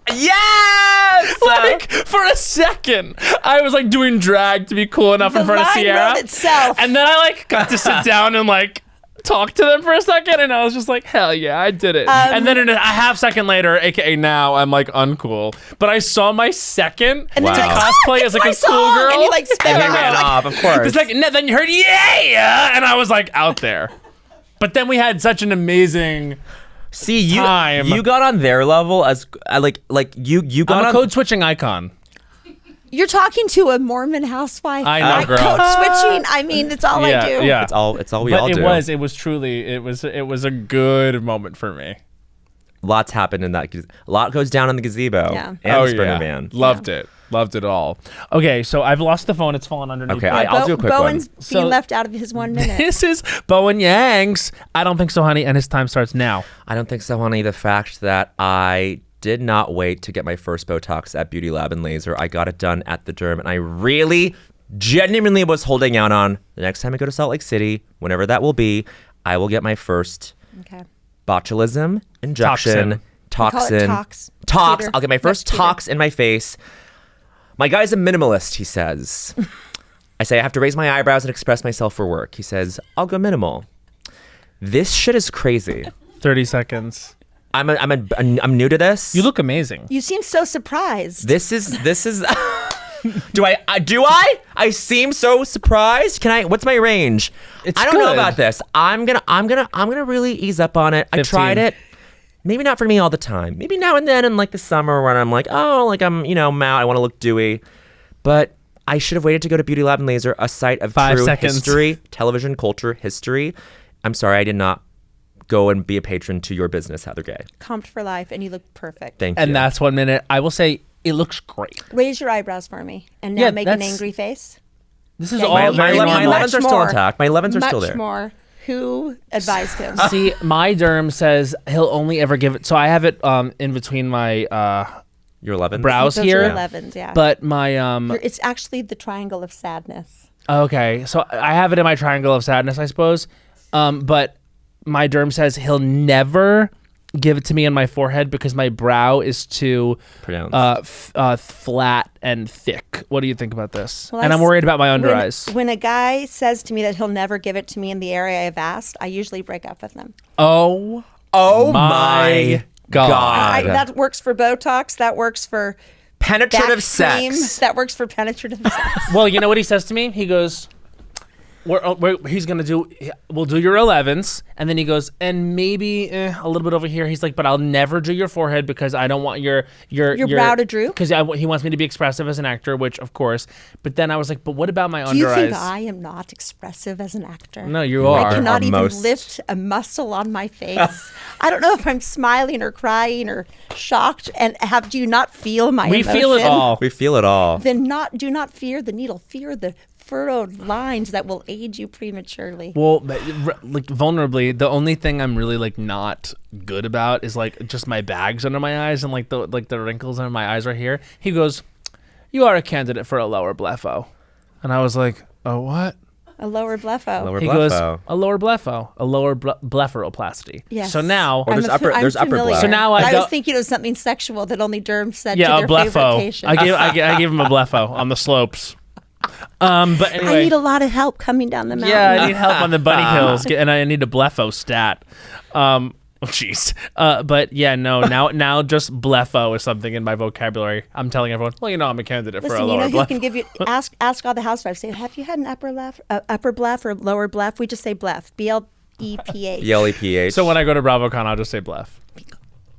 yes! Like, for a second, I was like doing drag to be cool enough in front of Sierra. Itself. And then I like got to sit down and like talk to them for a second, and I was just like, hell yeah, I did it. And then a half second later, aka now, I'm like uncool. But I saw my second to cosplay as like a cool girl. And you like sped And he ran off, of course. It's like, then you heard yeah, and I was like out there. But then we had such an amazing time. You got on their level as like you got I'm a on code switching icon. You're talking to a Mormon housewife. I know, girl. Code switching. I mean, it's all I do. Yeah, it's all we but all do. It was truly it was a good moment for me. Lots happened in that. A lot goes down in the gazebo. Yeah. And the Sprinter van. Loved it all. Okay, so I've lost the phone. It's fallen underneath. Okay, I'll do a quick Bowen's one. being left out of his 1 minute. This is Bowen Yang's I Don't Think So, Honey, and his time starts now. I don't think so, honey. The fact that I did not wait to get my first Botox at Beauty Lab and Laser. I got it done at the derm, and I really, genuinely was holding out on the next time I go to Salt Lake City, whenever that will be, I will get my first botulism injection. Toxin. Tox. I'll get my first tox in my face. My guy's a minimalist, he says. I say I have to raise my eyebrows and express myself for work. He says, I'll go minimal. This shit is crazy. 30 seconds. I'm new to this. You look amazing. You seem so surprised. This is do I? I seem so surprised. What's my range? I don't know about this. I'm gonna really ease up on it. 15. I tried it. Maybe not for me all the time. Maybe now and then in like the summer when I'm like, I'm, Matt, I want to look dewy. But I should have waited to go to Beauty Lab and Laser, a site of 5 true seconds. history, television culture history. I'm sorry, I did not go and be a patron to your business, Heather Gay. Comped for life, and you look perfect. Thank you. And that's 1 minute. I will say it looks great. Raise your eyebrows for me, and now make an angry face. This is Yeah, all my very normal. 11s are still intact. My 11s are still there. Much more. Who advised him? See, my derm says he'll only ever give it. So I have it in between my Your 11s? brows Those here. are 11s, yeah. But my It's actually the triangle of sadness. okay, so I have it in my triangle of sadness, I suppose. But my derm says he'll never give it to me on my forehead because my brow is too flat and thick. What do you think about this? Well, and I'm worried about my under eyes. When a guy says to me that he'll never give it to me in the area I've asked, I usually break up with them. Oh my God. That works for Botox. That works for Penetrative back cream. sex. That works for penetrative sex. Well, you know what he says to me? He goes, we'll do your 11s, and then he goes, and maybe a little bit over here. He's like, but I'll never do your forehead because I don't want your brow to droop. Because he wants me to be expressive as an actor, which of course. But then I was like, but what about my Do under you think eyes? I am not expressive as an actor? No, you are. I cannot even most. lift a muscle on my face. I don't know if I'm smiling or crying or shocked. And do you not feel my We emotion? feel it all. We feel it all. Then do not fear the needle. Fear the furrowed lines that will age you prematurely. Well, like vulnerably, the only thing I'm really like not good about is like just my bags under my eyes and like the wrinkles under my eyes right here. He goes, "You are a candidate for a lower blepho," and I was like, "Oh, what?" A lower blepho. He goes, "A lower blepho, a lower blepharoplasty." Yes. So now, Or there's upper familiar. blep. So now I was go- thinking it was something sexual that only derms said yeah, to a their favorite blepho. patient. I gave him a blepho on the slopes. But anyway, I need a lot of help coming down the mountain. yeah, I need help on the bunny hills, and I need a blepho stat. Oh, jeez. But yeah, no. Now just blepho is something in my vocabulary. I'm telling everyone. Well, I'm a candidate for a Listen, you lower know who blepho. can give you? Ask all the housewives. Say, have you had an upper bleph or lower bleph? We just say bleph. BLEPH. BLEPH. So when I go to BravoCon, I'll just say bleph.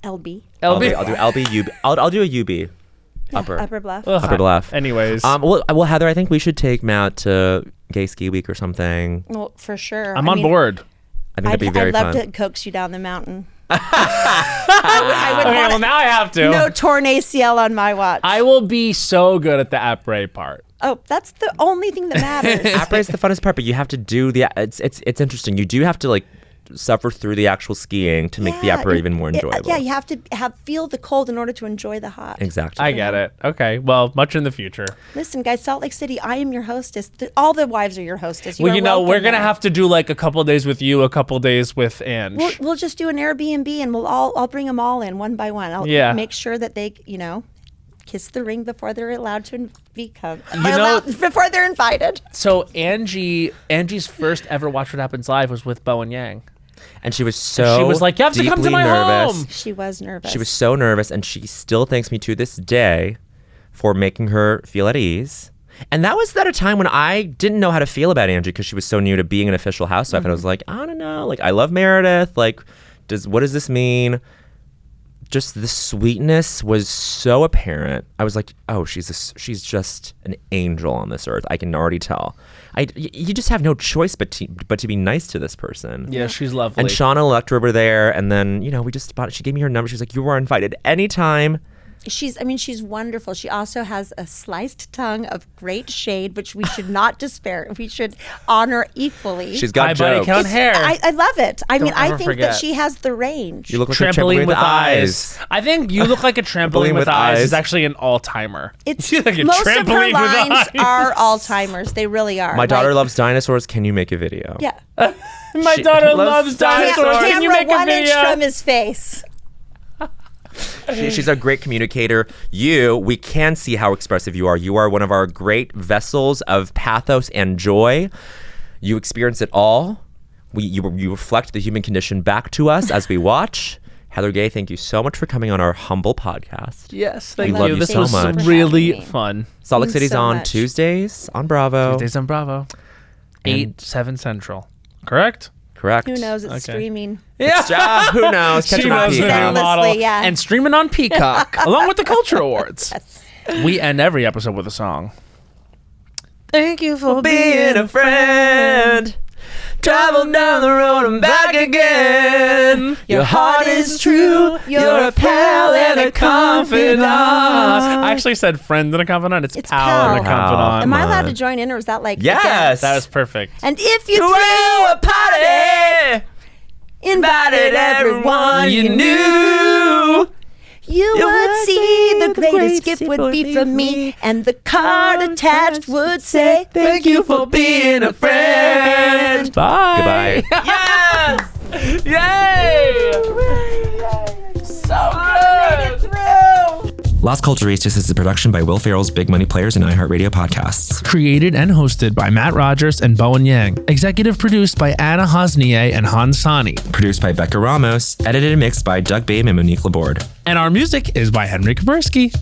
LB. LB. I'll do LB, UB. I'll do a UB. Upper bleph. Ugh. Upper bleph. Anyways, Well, Heather, I think we should take Matt to Gay Ski Week or something. Well, for sure. I'm on board. I think that'd be very I'd love fun. to coax you down the mountain. I would wanna- well, now I have to. No torn ACL on my watch. I will be so good at the après part. Oh, that's the only thing that matters. Après is the funnest part, but you have to do it's interesting. You do have to like suffer through the actual skiing to make the après even more enjoyable. Yeah, you have to feel the cold in order to enjoy the hot. Exactly. I get it. Okay. Well, much in the future. Listen, guys, Salt Lake City, I am your hostess. All the wives are your hostess. Well, are we're welcome gonna there. have to do like a couple days with you, a couple days with Ange. We'll just do an Airbnb, and I'll bring them all in one by one. I'll Yeah. make sure that they, kiss the ring before they're allowed to become. Before they're invited. So Angie's first ever Watch What Happens Live was with Bowen Yang. And she was she was like, you have to come to my home. She was nervous. She was so nervous, and she still thanks me to this day for making her feel at ease. And that was at a time when I didn't know how to feel about Angie because she was so new to being an official housewife. And I was like, I don't know. Like, I love Meredith. Like, what does this mean? Just the sweetness was so apparent. I was like, oh, she's just an angel on this earth. I can already tell. You just have no choice but to be nice to this person. Yeah, she's lovely. And Shauna and Electra were there, and then she gave me her number. She was like, you are invited anytime. She's wonderful. She also has a sliced tongue of great shade, which we should not despair. We should honor equally. She's got jokes. Body count hair. I love it. I think that she has the range. You look like a trampoline with eyes. I think you look like a trampoline with eyes is actually an all-timer. It's like a most trampoline of her lines with eyes. are all-timers. They really are. My daughter loves dinosaurs. Can you make a video? Yeah. My daughter loves dinosaurs. Can you make a video? 1 inch from his face. She's a great communicator. We can see how expressive you are. You are one of our great vessels of pathos and joy. You experience it all. You reflect the human condition back to us as we watch. Heather Gay, thank you so much for coming on our humble podcast. Yes, thank you. This so was much. Really fun. Salt Lake City's on Tuesdays on Bravo. Tuesdays on Bravo. 7 Central. Correct? Correct. Who knows? It's streaming. Yeah. Who knows? She knows the new model. Yeah. And streaming on Peacock, along with the Culture Awards. Yes. We end every episode with a song. Thank you for being a friend. Travel down the road and back again. Your heart is true. You're a pal and a confidant. I actually said friend and a confidant. It's pal and a confidant. Am I allowed to join in, or is that like... Yes. That was perfect. And if you threw a party, invited everyone you knew, you would see the greatest gift would be from me, and the card attached would say, thank you for being a friend. Bye. Goodbye. Yes! Yay! So good! Las Culturistas is a production by Will Ferrell's Big Money Players and iHeartRadio podcasts. Created and hosted by Matt Rogers and Bowen Yang. Executive produced by Anna Hosnier and Hans Sani. Produced by Becca Ramos. Edited and mixed by Doug Babe and Monique Laborde. And our music is by Henry Kaburski.